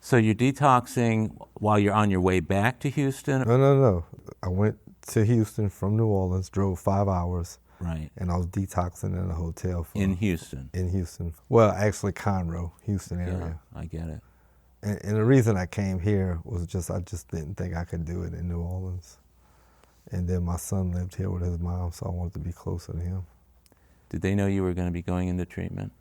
So you're detoxing while you're on your way back to Houston? No. I went to Houston from New Orleans, drove 5 hours. Right. And I was detoxing in a hotel. In Houston? In Houston. Well, actually Conroe, Houston area. Yeah, I get it. And the reason I came here was I just didn't think I could do it in New Orleans. And then my son lived here with his mom, so I wanted to be closer to him. Did they know you were going to be going into treatment?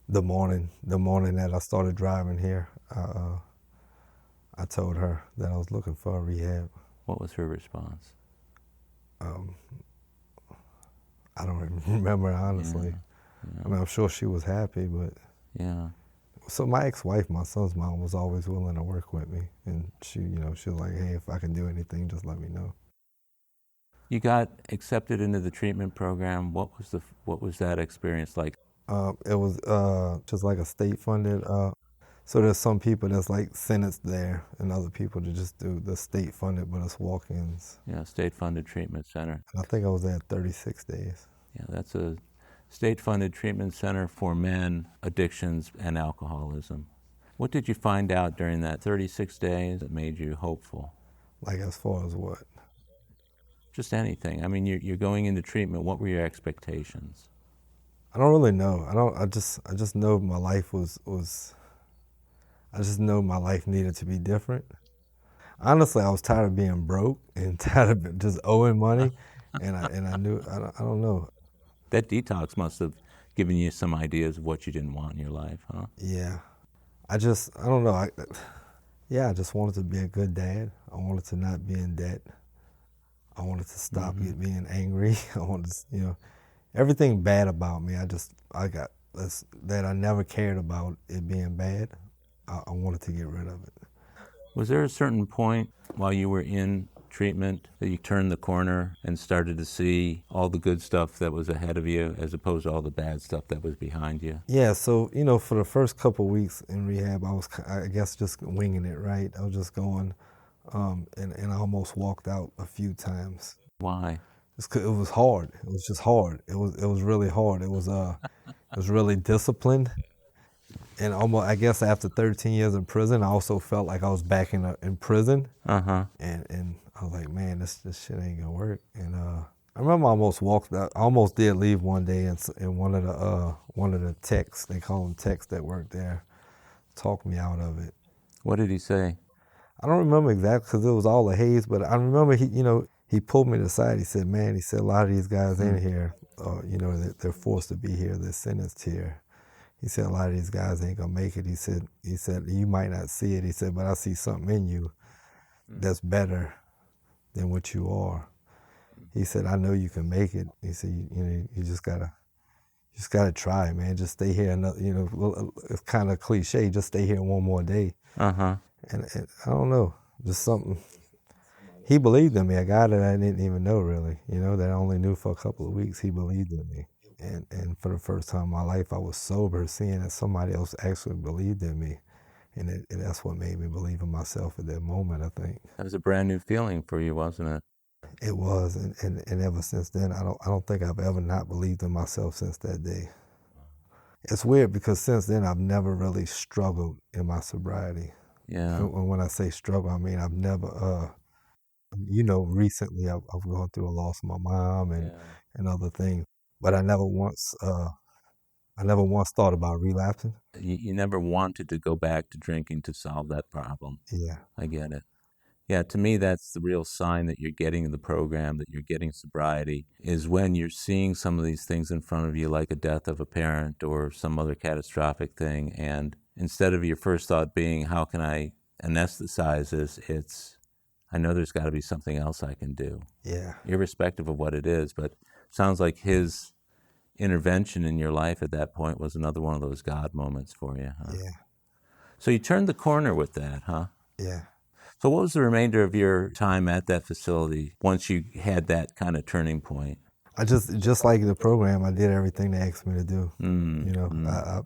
The morning that I started driving here, I told her that I was looking for a rehab. What was her response? I don't remember, honestly. Yeah. I mean, I'm sure she was happy, but... Yeah. So my ex-wife, my son's mom, was always willing to work with me. And she was like, hey, if I can do anything, just let me know. You got accepted into the treatment program. What was that experience like? It was just like a state-funded... so there's some people that's like sentenced there, and other people that just do the state-funded, but it's walk-ins. Yeah, state-funded treatment center. And I think I was there 36 days. Yeah, that's a state-funded treatment center for men, addictions, and alcoholism. What did you find out during that 36 days that made you hopeful? Like as far as what? Just anything. I mean, you're going into treatment. What were your expectations? I don't really know. I don't. I just know my life was. I just know my life needed to be different. Honestly, I was tired of being broke and tired of just owing money, and I knew I don't know. That detox must have given you some ideas of what you didn't want in your life, huh? Yeah, I don't know. Yeah, I just wanted to be a good dad. I wanted to not be in debt. I wanted to stop being angry. I wanted to, everything bad about me. I got this, that I never cared about it being bad. I wanted to get rid of it. Was there a certain point while you were in treatment that you turned the corner and started to see all the good stuff that was ahead of you as opposed to all the bad stuff that was behind you? Yeah, so for the first couple of weeks in rehab, I guess, just winging it. Right, I was just going, and I almost walked out a few times. Why? Just 'cause it was hard. It was just hard. It was really hard. It was really disciplined. And almost, I guess, after 13 years in prison, I also felt like I was back in prison. Uh-huh. And I was like, man, this shit ain't gonna work. And I remember I almost walked out. I almost did leave one day, and one of the techs, they call them techs that work there, talked me out of it. What did he say? I don't remember exactly because it was all a haze, but I remember he pulled me to the side. He said, man, he said, a lot of these guys in here, they're forced to be here. They're sentenced here. He said, a lot of these guys ain't gonna make it. He said, you might not see it. He said, but I see something in you that's better than what you are. He said, I know you can make it. He said, you just gotta try, man. Just stay here. It's kind of cliche. Just stay here one more day. Uh-huh. And I don't know, just something. He believed in me, a guy that I didn't even know really, that I only knew for a couple of weeks. He believed in me. And for the first time in my life, I was sober, seeing that somebody else actually believed in me. And that's what made me believe in myself at that moment, I think. That was a brand new feeling for you, wasn't it? It was, and ever since then, I don't think I've ever not believed in myself since that day. It's weird because since then, I've never really struggled in my sobriety. Yeah. And when I say struggle, I mean I've never, recently I've gone through a loss of my mom and other things, but I never once thought about relapsing. You never wanted to go back to drinking to solve that problem. Yeah. I get it. Yeah, to me, that's the real sign that you're getting the program, that you're getting sobriety, is when you're seeing some of these things in front of you, like a death of a parent or some other catastrophic thing. And instead of your first thought being, how can I anesthetize this, it's, I know there's got to be something else I can do. Yeah. Irrespective of what it is. But it sounds like his intervention in your life at that point was another one of those God moments for you, huh? Yeah. So you turned the corner with that, huh? Yeah. So what was the remainder of your time at that facility once you had that kind of turning point? I just like the program, I did everything they asked me to do. I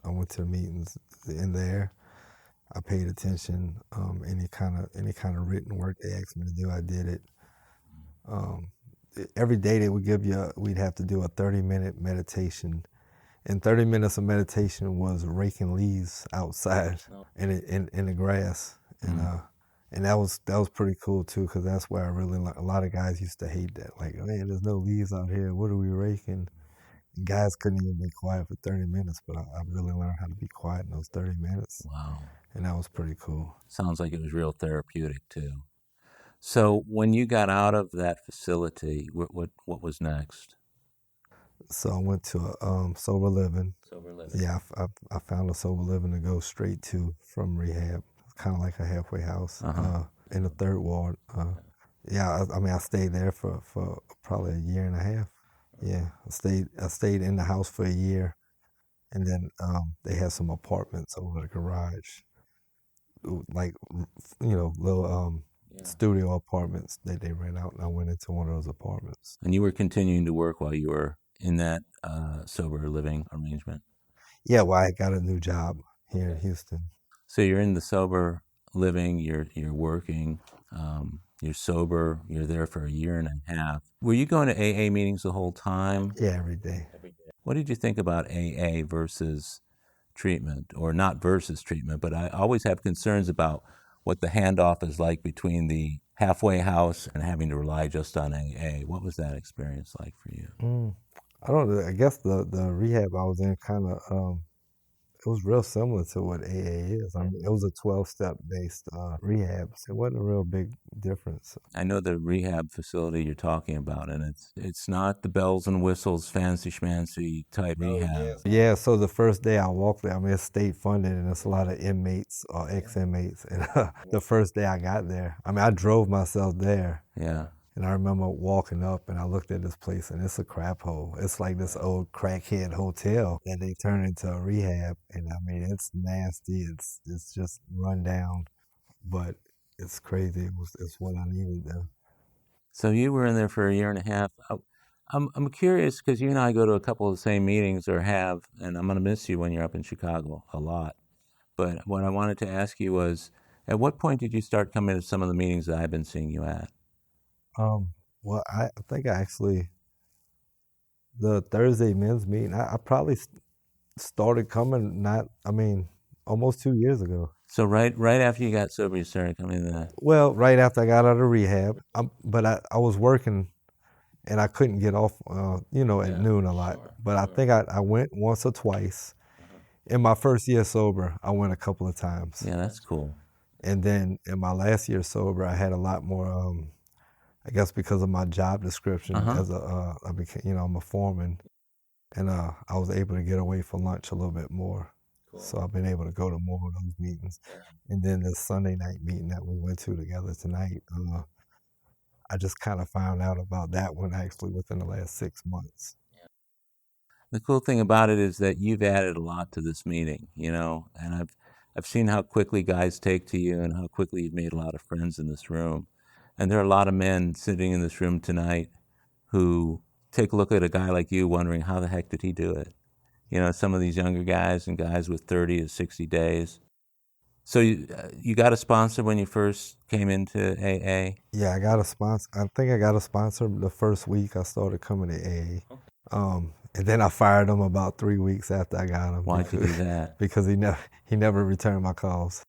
went to the meetings in there. I paid attention. Any kind of written work they asked me to do, I did it. Every day they would we'd have to do a 30-minute meditation. And 30 minutes of meditation was raking leaves outside in the grass. And that was pretty cool too, because that's where I really learned. A lot of guys used to hate that. Like, man, there's no leaves out here. What are we raking? And guys couldn't even be quiet for 30 minutes, but I really learned how to be quiet in those 30 minutes. Wow. And that was pretty cool. Sounds like it was real therapeutic too. So when you got out of that facility, what was next? So I went to sober living. Sober living. Yeah, I found a sober living to go straight to from rehab. Kind of like a halfway house in the third ward. I stayed there for probably a year and a half. Yeah, I stayed in the house for a year, and then they had some apartments over the garage, like little studio apartments that they rent out, and I went into one of those apartments. And you were continuing to work while you were in that sober living arrangement? Yeah, well, I got a new job here in Houston. So you're in the sober living, you're working, you're sober, you're there for a year and a half. Were you going to AA meetings the whole time? Yeah, every day. What did you think about AA versus treatment, or not versus treatment, but I always have concerns about what the handoff is like between the halfway house and having to rely just on AA. What was that experience like for you? I don't know. I guess the rehab I was in kind of it was real similar to what AA is. I mean, it was a 12-step based rehab, so it wasn't a real big difference. I know the rehab facility you're talking about, and it's not the bells and whistles, fancy schmancy type rehab. Yeah, so the first day I walked there, I mean, it's state funded and it's a lot of inmates or ex-inmates. And the first day I got there, I mean, I drove myself there. Yeah. And I remember walking up and I looked at this place and it's a crap hole. It's like this old crackhead hotel that they turned into a rehab. And I mean, it's nasty. It's just run down, but it's crazy. It's what I needed though. So you were in there for a year and a half. I'm curious because you and I go to a couple of the same meetings or have, and I'm going to miss you when you're up in Chicago a lot. But what I wanted to ask you was, at what point did you start coming to some of the meetings that I've been seeing you at? Well, I think I actually, the Thursday men's meeting, I probably started coming, almost 2 years ago. So right after you got sober, you started coming to that. Well, right after I got out of rehab, but I was working and I couldn't get off, at noon a lot. But I think I went once or twice. In my first year sober, I went a couple of times. Yeah, that's cool. And then in my last year sober, I had a lot more, I guess because of my job description as I became, I'm a foreman. And I was able to get away for lunch a little bit more. Cool. So I've been able to go to more of those meetings. And then the Sunday night meeting that we went to together tonight, I just kind of found out about that one actually within the last 6 months. The cool thing about it is that you've added a lot to this meeting, and I've seen how quickly guys take to you and how quickly you've made a lot of friends in this room. And there are a lot of men sitting in this room tonight who take a look at a guy like you wondering how the heck did he do it? Some of these younger guys and guys with 30 to 60 days. So you got a sponsor when you first came into AA? Yeah, I got a sponsor. I think I got a sponsor the first week I started coming to AA. And then I fired him about 3 weeks after I got him. Why'd you do that? Because he never returned my calls.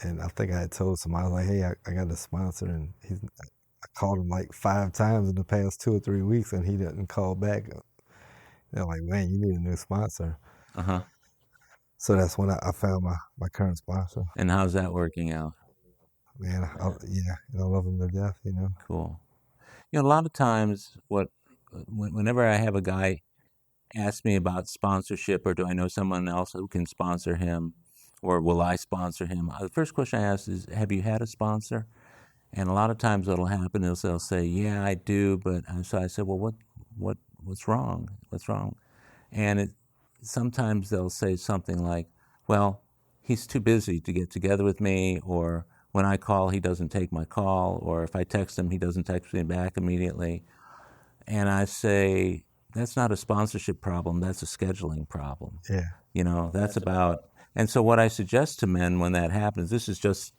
And I think I had told somebody, I was like, hey, I got a sponsor, and I called him like 5 times in the past 2 or 3 weeks, and he didn't call back. They're like, man, you need a new sponsor. So that's when I found my current sponsor. And how's that working out? Man, I love him to death, Cool. A lot of times whenever I have a guy ask me about sponsorship, or do I know someone else who can sponsor him, or will I sponsor him? The first question I ask is, have you had a sponsor? And a lot of times what'll happen is they'll say, yeah, I do, but so I said, well, what's wrong? What's wrong? And sometimes they'll say something like, well, he's too busy to get together with me, or when I call, he doesn't take my call, or if I text him, he doesn't text me back immediately. And I say, that's not a sponsorship problem, that's a scheduling problem. Yeah. That's about, and so what I suggest to men when that happens, this is just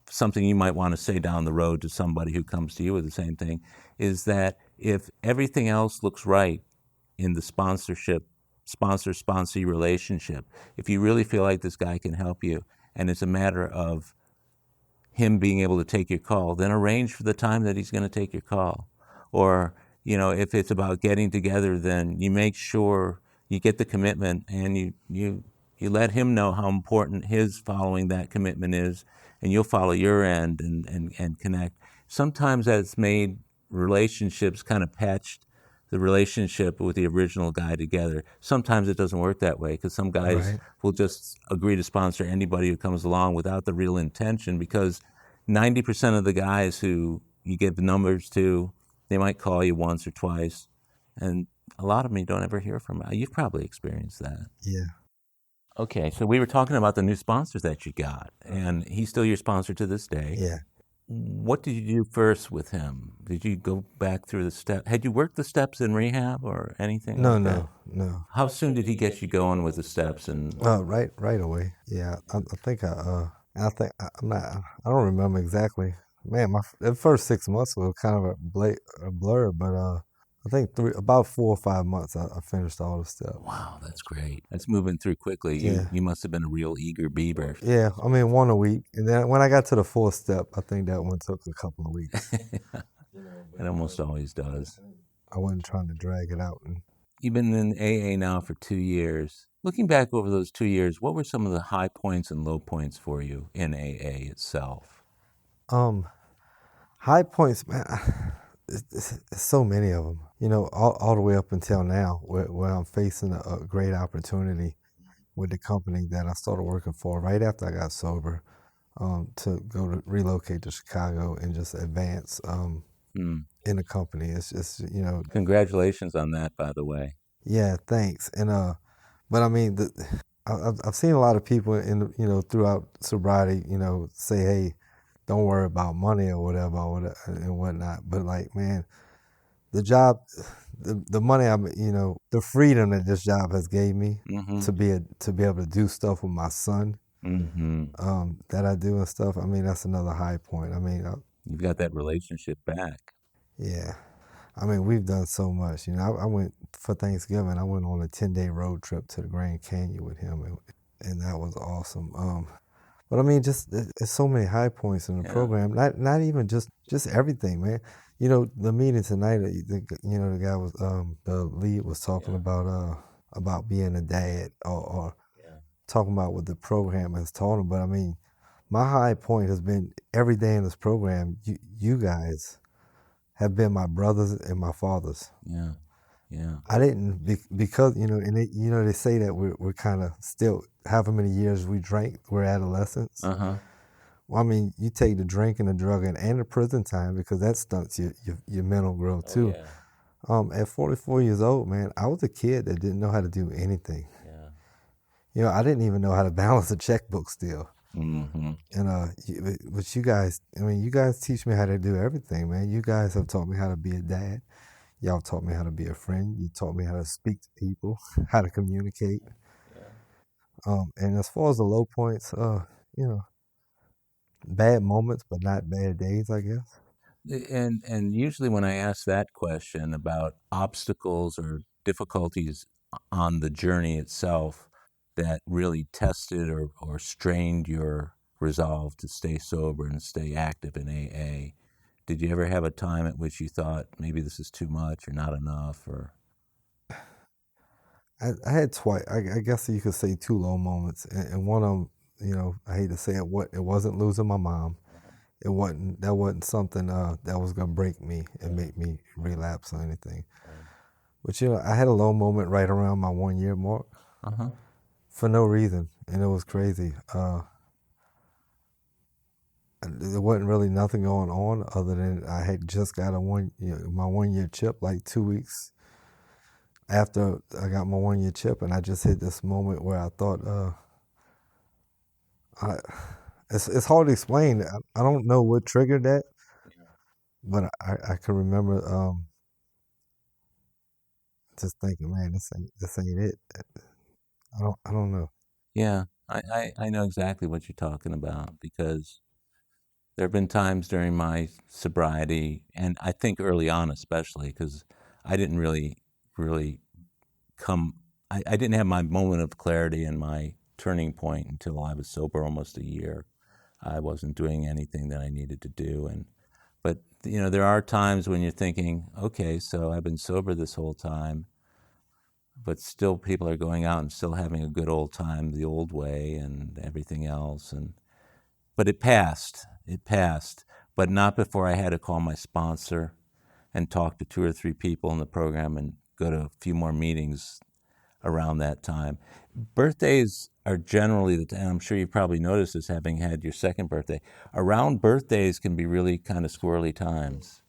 something you might want to say down the road to somebody who comes to you with the same thing, is that if everything else looks right in the sponsor-sponsee relationship, if you really feel like this guy can help you, and it's a matter of him being able to take your call, then arrange for the time that he's going to take your call. Or if it's about getting together, then you make sure you get the commitment, and you let him know how important his following that commitment is, and you'll follow your end and connect. Sometimes that's made relationships kind of patched the relationship with the original guy together. Sometimes it doesn't work that way, because some guys will just agree to sponsor anybody who comes along without the real intention, because 90% of the guys who you give the numbers to, they might call you once or twice, and a lot of them you don't ever hear from. You've probably experienced that. Yeah. Okay, so we were talking about the new sponsors that you got, and he's still your sponsor to this day. Yeah. What did you do first with him? Did you go back through the steps? Had you worked the steps in rehab or anything? No. How soon did he get you going with the steps? And right away. Yeah, I don't remember exactly. Man, the first 6 months was kind of a blur, but I think about 4 or 5 months I finished all the steps. Wow, that's great. That's moving through quickly. You must have been a real eager beaver. Yeah, I mean, 1 a week. And then when I got to the 4th step, I think that one took a couple of weeks. It almost always does. I wasn't trying to drag it out. You've been in AA now for 2 years. Looking back over those 2 years, what were some of the high points and low points for you in AA itself? Um, High points, man. It's so many of them. You know, all the way up until now, where I'm facing a great opportunity with the company that I started working for right after I got sober, to go to relocate to Chicago and just advance Mm. in the company. It's just, you know, Congratulations on that, by the way. yeah, thanks. And but I mean, I've seen a lot of people you know, throughout sobriety, you know, say, hey, don't worry about money or whatever, and whatnot. But like, man, the job, the money, you know, the freedom that this job has gave me Mm-hmm. to be able to do stuff with my son, Mm-hmm. that I do and stuff. I mean, that's another high point. I mean, You've got that relationship back. yeah. I mean, we've done so much. You know, I went for Thanksgiving. I went on a 10-day road trip to the Grand Canyon with him, and that was awesome. But I mean, just there's so many high points in the Yeah. program. Not even just everything, man. You know, the meeting tonight. You know, the guy was the lead was talking about being a dad, or talking about what the program has taught him. But I mean, my high point has been every day in this program. You guys have been my brothers and my fathers. Yeah. Yeah. I didn't because you know, and you know, they say that we're kind of still however many years we drank, we're adolescents. Uh-huh. Well, I mean, you take the drinking, the drugging, and the prison time because that stunts your mental growth too. At 44 years old, man, I was a kid that didn't know how to do anything. Yeah. You know, I didn't even know how to balance a checkbook still. Mm-hmm. And but you guys, I mean, you guys teach me how to do everything, man. You guys have taught me how to be a dad. Y'all taught me how to be a friend. You taught me how to speak to people, how to communicate. And as far as the low points, you know, bad moments, but not bad days, I guess. And usually when I ask that question about obstacles or difficulties on the journey itself that really tested or strained your resolve to stay sober and stay active in AA, did you ever have a time at which you thought maybe this is too much or not enough or? I had twice. I guess you could say two low moments, and one of them, you know, I hate to say it, it wasn't losing my mom. That wasn't something that was gonna break me and make me relapse or anything. But you know, I had a low moment right around my 1 year mark Uh-huh. for no reason, and it was crazy. There wasn't really nothing going on other than I had just got my 1 year chip like 2 weeks after I got my 1 year chip, and I just hit this moment where I thought, it's hard to explain. I don't know what triggered that, but I can remember just thinking, man, this ain't it. I don't know. Yeah, I know exactly what you're talking about because there have been times during my sobriety, and I think early on especially, because I didn't really come, I didn't have my moment of clarity and my turning point until I was sober almost a year. I wasn't doing anything that I needed to do, but you know, there are times when you're thinking, okay, so I've been sober this whole time, but still people are going out and still having a good old time the old way and everything else, and but it passed. It passed, but not before I had to call my sponsor and talk to two or three people in the program and go to a few more meetings around that time. Birthdays are generally, and I'm sure you probably noticed this having had your second birthday, around birthdays can be really kind of squirrely times.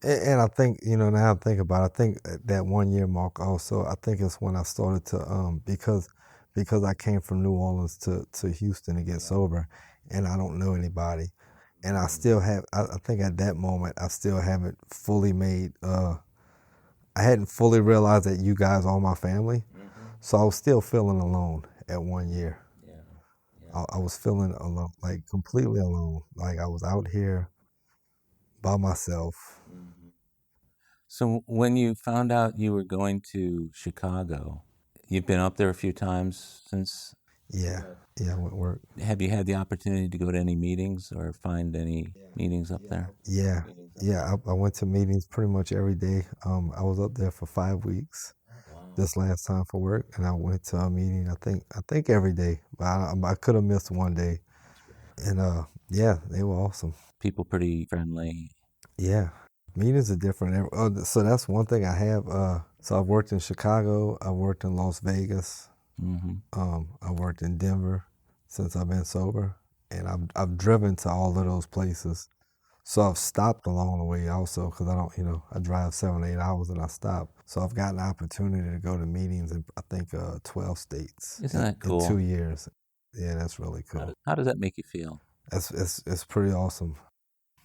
And I think, you know, now I think about it, I think that 1 year mark also, I think it's when I started to because I came from New Orleans to Houston to get sober, and I don't know anybody, and I still have. I think at that moment I still haven't fully made. I hadn't fully realized that you guys are my family, so I was still feeling alone at 1 year. I was feeling alone, like completely alone, like I was out here by myself. So when you found out you were going to Chicago, you've been up there a few times since. Yeah, yeah, I went to work. Have you had the opportunity to go to any meetings or find any meetings up there? Yeah, yeah. I went to meetings pretty much every day. I was up there for 5 weeks. this last time for work, and I went to a meeting. I think every day, but I could have missed one day. And yeah, they were awesome. People pretty friendly. Yeah, meetings are different. So that's one thing I have. So I've worked in Chicago. I've worked in Las Vegas. I've worked in Denver since I've been sober, and I've driven to all of those places. So I've stopped along the way also because I don't, I drive 7 8 hours and I stop. So I've gotten the opportunity to go to meetings in I think 12 states. Isn't that cool? In 2 years. Yeah, that's really cool. How does that make you feel? It's pretty awesome.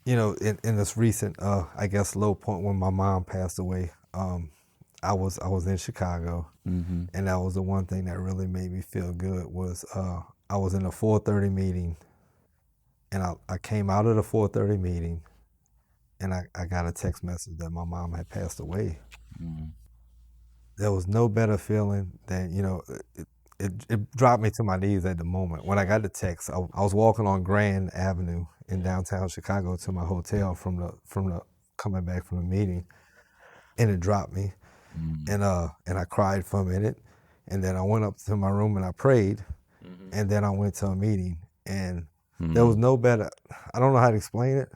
In this recent, I guess, low point when my mom passed away, I was in Chicago, and that was the one thing that really made me feel good was I was in a 4:30 meeting, and I came out of the 4:30 meeting, and I got a text message that my mom had passed away. There was no better feeling than, it dropped me to my knees at the moment. When I got the text, I was walking on Grand Avenue in downtown Chicago to my hotel from the coming back from the meeting, and it dropped me, and I cried for a minute, and then I went up to my room and I prayed, and then I went to a meeting, and there was no better. I don't know how to explain it,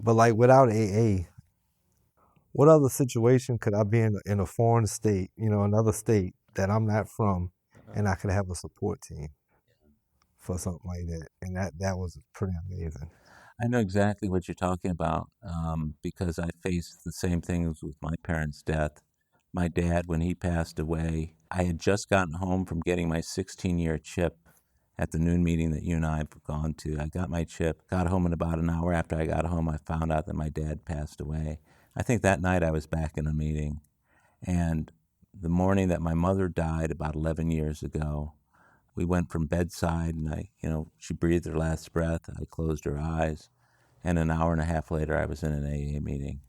but like without AA, what other situation could I be in a foreign state, another state that I'm not from, and I could have a support team for something like that, and that was pretty amazing. I know exactly what you're talking about because I faced the same things with my parents' death. My dad, when he passed away, I had just gotten home from getting my 16-year chip at the noon meeting that you and I have gone to. I got my chip, got home, and about an hour after I got home, I found out that my dad passed away. I think that night I was back in a meeting, and the morning that my mother died about 11 years ago, we went from bedside, and she breathed her last breath. I closed her eyes, and an hour and a half later, I was in an AA meeting.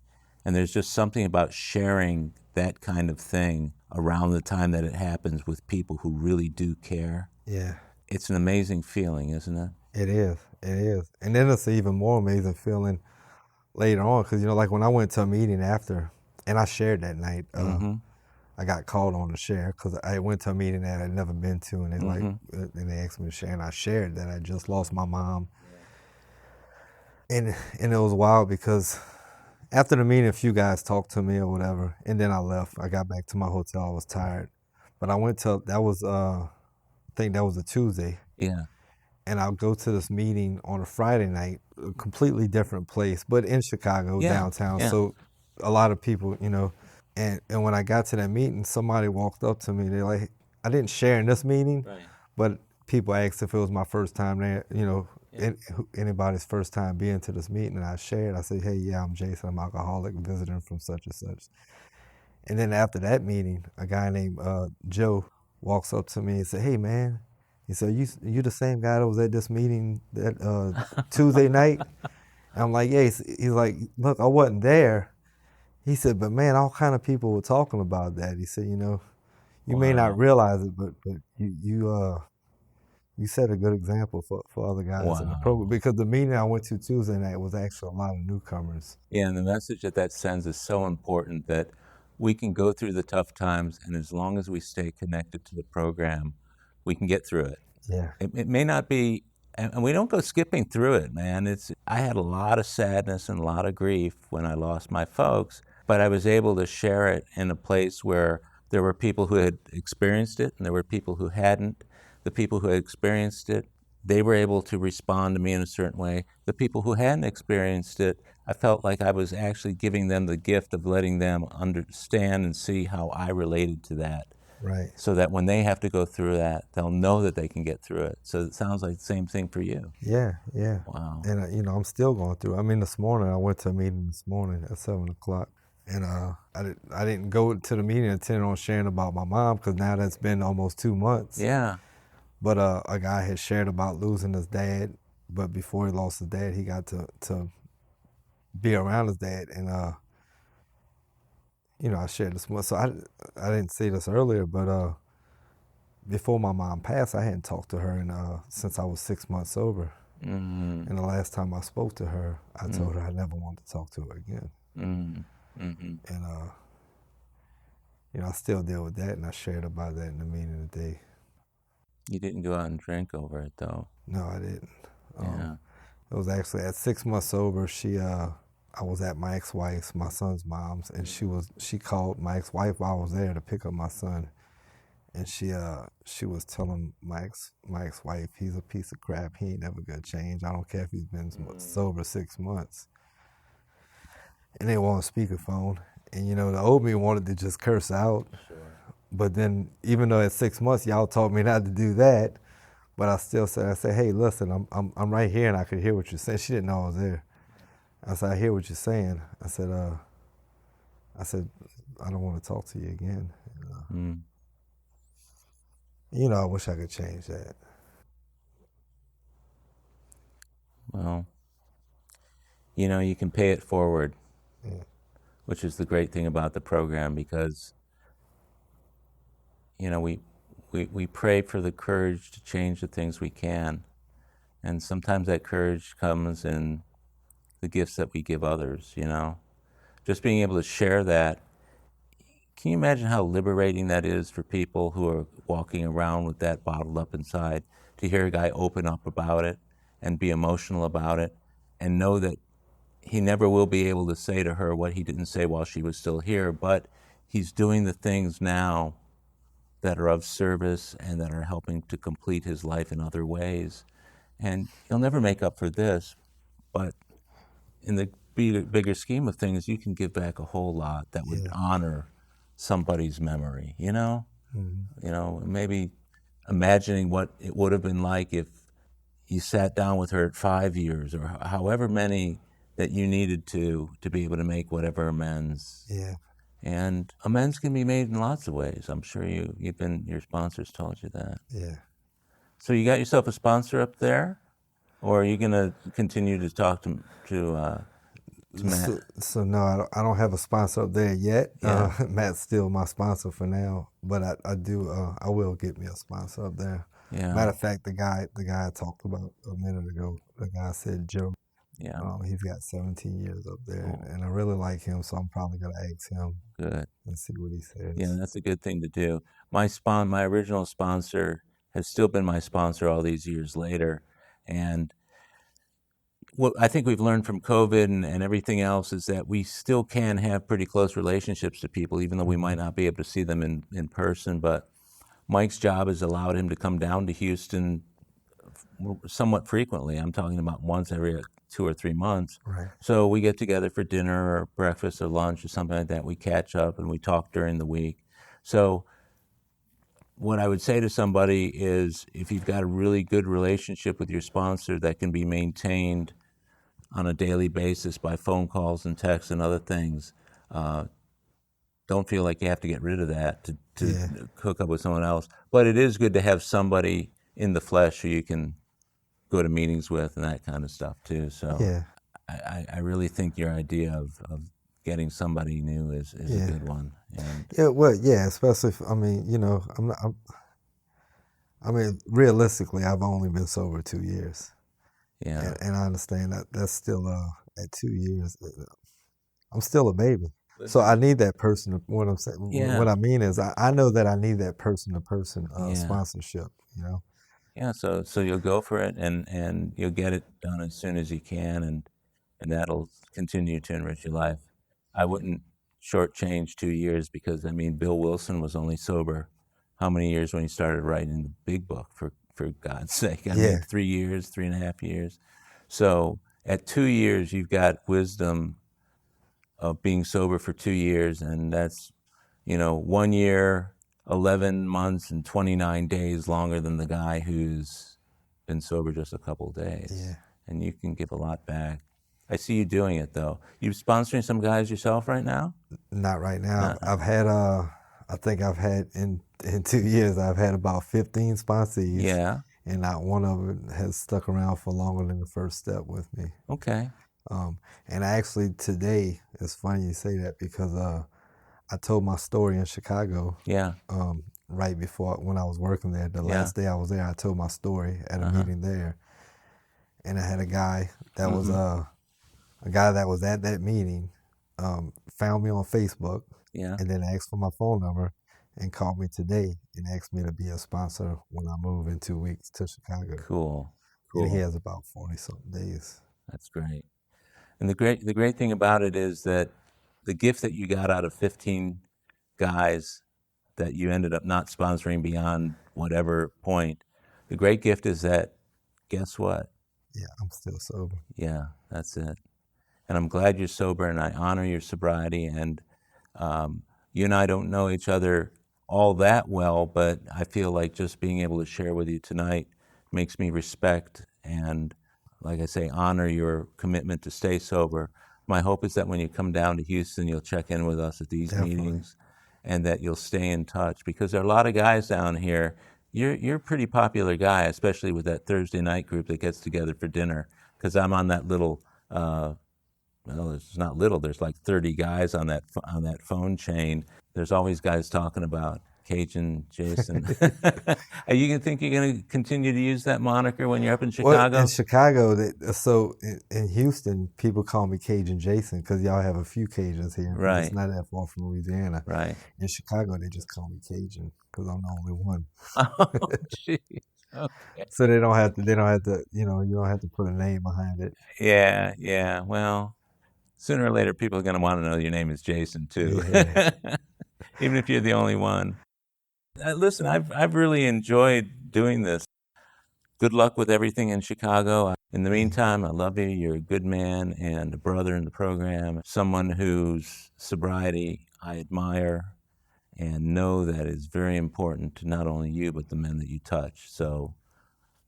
And there's just something about sharing that kind of thing around the time that it happens with people who really do care. Yeah. It's an amazing feeling, isn't it? It is. And then it's an even more amazing feeling later on because, like when I went to a meeting after, and I shared that night, I got called on to share because I went to a meeting that I'd never been to, and they asked me to share, and I shared that I just lost my mom. And it was wild because after the meeting, a few guys talked to me or whatever, and then I left. I got back to my hotel. I was tired, but I went to I think that was a Tuesday. Yeah. And I'll go to this meeting on a Friday night, a completely different place, but in Chicago, downtown. Yeah. So a lot of people, and when I got to that meeting, somebody walked up to me. They're like, I didn't share in this meeting, but people asked if it was my first time there, anybody's first time being to this meeting. And I shared, I said, hey, yeah, I'm Jason. I'm alcoholic, visiting from such and such. And then after that meeting, a guy named Joe walks up to me and said, hey, man. He said, you the same guy that was at this meeting that Tuesday night? And I'm like, yeah. He's like, look, I wasn't there. He said, but man, all kind of people were talking about that. He said, you may not realize it, but you set a good example for other guys in the program. Because the meeting I went to Tuesday night was actually a lot of newcomers. Yeah, and the message that sends is so important that we can go through the tough times, and as long as we stay connected to the program, we can get through it. Yeah. It may not be, and we don't go skipping through it, man. I had a lot of sadness and a lot of grief when I lost my folks, but I was able to share it in a place where there were people who had experienced it and there were people who hadn't. The people who had experienced it, they were able to respond to me in a certain way. The people who hadn't experienced it, I felt like I was actually giving them the gift of letting them understand and see how I related to that. Right. So that when they have to go through that, they'll know that they can get through it. So it sounds like the same thing for you. Yeah. Wow. And, I'm still going through it. I mean, this morning, I went to a meeting this morning at 7 o'clock. And I didn't go to the meeting intending on sharing about my mom because now that's been almost 2 months. Yeah. But a guy had shared about losing his dad. But before he lost his dad, he got to be around his dad. And, I shared this one. So I didn't say this earlier, but before my mom passed, I hadn't talked to her since I was 6 months sober. And the last time I spoke to her, I told her I never wanted to talk to her again. And I still deal with that, and I shared about that in the meeting today. You didn't go out and drink over it, though. No, I didn't. Yeah. It was actually at 6 months sober. I was at my ex-wife's, my son's mom's, and she called my ex-wife while I was there to pick up my son, and she was telling my ex-wife, he's a piece of crap. He ain't never gonna change. I don't care if he's been sober 6 months. And they were on speakerphone, and the old me wanted to just curse out. Sure. But then, even though at 6 months y'all told me not to do that, but I said, hey, listen, I'm right here, and I could hear what you're saying. She didn't know I was there. I said, I hear what you're saying. I said, I don't want to talk to you again. I wish I could change that. Well, you can pay it forward, which is the great thing about the program, because, we pray for the courage to change the things we can. And sometimes that courage comes in the gifts that we give others, Just being able to share that. Can you imagine how liberating that is for people who are walking around with that bottled up inside, to hear a guy open up about it and be emotional about it and know that he never will be able to say to her what he didn't say while she was still here, but he's doing the things now that are of service and that are helping to complete his life in other ways. And he'll never make up for this, but in the bigger scheme of things, you can give back a whole lot that would honor somebody's memory, maybe imagining what it would have been like if you sat down with her at 5 years, or however many that you needed to be able to make whatever amends. Yeah. And amends can be made in lots of ways. I'm sure your sponsors told you that. Yeah. So you got yourself a sponsor up there, or are you going to continue to talk to Matt? So no, I don't have a sponsor up there yet. Yeah. Matt's still my sponsor for now, but I will get me a sponsor up there. Yeah. Matter of fact, the guy I talked about a minute ago, the guy said Joe. Yeah. He's got 17 years up there, and I really like him, so I'm probably gonna ask him. Good. And see what he says. Yeah, that's a good thing to do. My original sponsor has still been my sponsor all these years later, and what I think we've learned from COVID and everything else is that we still can have pretty close relationships to people, even though we might not be able to see them in person. But Mike's job has allowed him to come down to Houston somewhat frequently. I'm talking about once every 2 or 3 months. Right. So we get together for dinner or breakfast or lunch or something like that. We catch up and we talk during the week. So what I would say to somebody is, if you've got a really good relationship with your sponsor that can be maintained on a daily basis by phone calls and texts and other things, don't feel like you have to get rid of that to hook up with someone else. But it is good to have somebody in the flesh who you can go to meetings with and that kind of stuff too. So I really think your idea of getting somebody new is a good one. And especially realistically, I've only been sober 2 years. Yeah. And I understand that that's still at 2 years, I'm still a baby. So I need that person. What I'm saying, what I mean is, I know that I need that person-to-person sponsorship. Yeah. So you'll go for it, and you'll get it done as soon as you can, and that'll continue to enrich your life. I wouldn't shortchange 2 years, because Bill Wilson was only sober how many years when he started writing the big book, for God's sake? 3 years, 3.5 years. So at 2 years, you've got wisdom of being sober for 2 years, and that's 1 year, 11 months, and 29 days longer than the guy who's been sober just a couple of days. Yeah. And you can give a lot back. I see you doing it, though. You sponsoring some guys yourself right now? Not right now. I've had I think I've had in 2 years, I've had about 15 sponsees. Yeah. And not one of them has stuck around for longer than the first step with me. Okay. And actually today, it's funny you say that, because I told my story in Chicago. Yeah. Right before, when I was working there, the last day I was there, I told my story at a meeting there. And I had a guy that was a guy that was at that meeting, found me on Facebook, Yeah. and then asked for my phone number and called me today and asked me to be a sponsor when I move in 2 weeks to Chicago. Cool. And he has about 40-something days. That's great. And the great thing about it is that the gift that you got out of 15 guys that you ended up not sponsoring beyond whatever point, the great gift is that, guess what? Yeah, I'm still sober. Yeah, that's it. And I'm glad you're sober, and I honor your sobriety. And you and I don't know each other all that well, but I feel like just being able to share with you tonight makes me respect and, like I say, honor your commitment to stay sober. My hope is that when you come down to Houston, you'll check in with us at these meetings, and that you'll stay in touch, because there are a lot of guys down here. You're a pretty popular guy, especially with that Thursday night group that gets together for dinner, because I'm on that little, well, it's not little, there's like 30 guys on that phone chain. There's always guys talking about Cajun Jason. Are you think you're going to continue to use that moniker when you're up in Chicago? Well, in Chicago, so in Houston, people call me Cajun Jason because y'all have a few Cajuns here. Right. It's not that far from Louisiana. Right. In Chicago, they just call me Cajun because I'm the only one. Oh, geez. Okay. So they don't have to, you don't have to put a name behind it. Yeah. Well, sooner or later, people are going to want to know your name is Jason too, Yeah. even if you're the only one. Listen, I've really enjoyed doing this. Good luck with everything in Chicago. In the meantime, I love you. You're a good man and a brother in the program, someone whose sobriety I admire and know that is very important to not only you, but the men that you touch. So,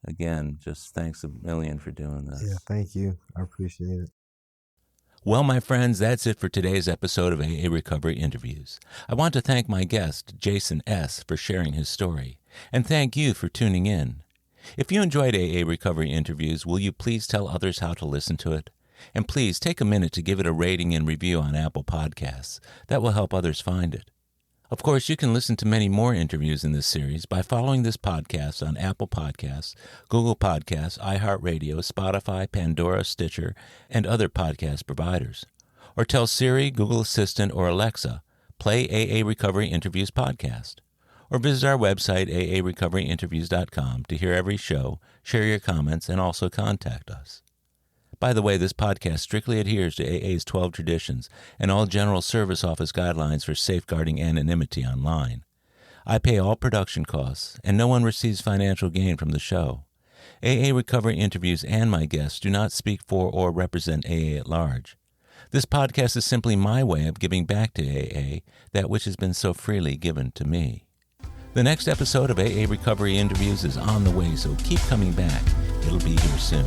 again, just thanks a million for doing this. Yeah, thank you. I appreciate it. Well, my friends, that's it for today's episode of AA Recovery Interviews. I want to thank my guest, Jason S., for sharing his story, and thank you for tuning in. If you enjoyed AA Recovery Interviews, will you please tell others how to listen to it? And please take a minute to give it a rating and review on Apple Podcasts. That will help others find it. Of course, you can listen to many more interviews in this series by following this podcast on Apple Podcasts, Google Podcasts, iHeartRadio, Spotify, Pandora, Stitcher, and other podcast providers. Or tell Siri, Google Assistant, or Alexa, play AA Recovery Interviews podcast. Or visit our website, aarecoveryinterviews.com, to hear every show, share your comments, and also contact us. By the way, this podcast strictly adheres to AA's 12 traditions and all General Service Office guidelines for safeguarding anonymity online. I pay all production costs, and no one receives financial gain from the show. AA Recovery Interviews and my guests do not speak for or represent AA at large. This podcast is simply my way of giving back to AA that which has been so freely given to me. The next episode of AA Recovery Interviews is on the way, so keep coming back. It'll be here soon.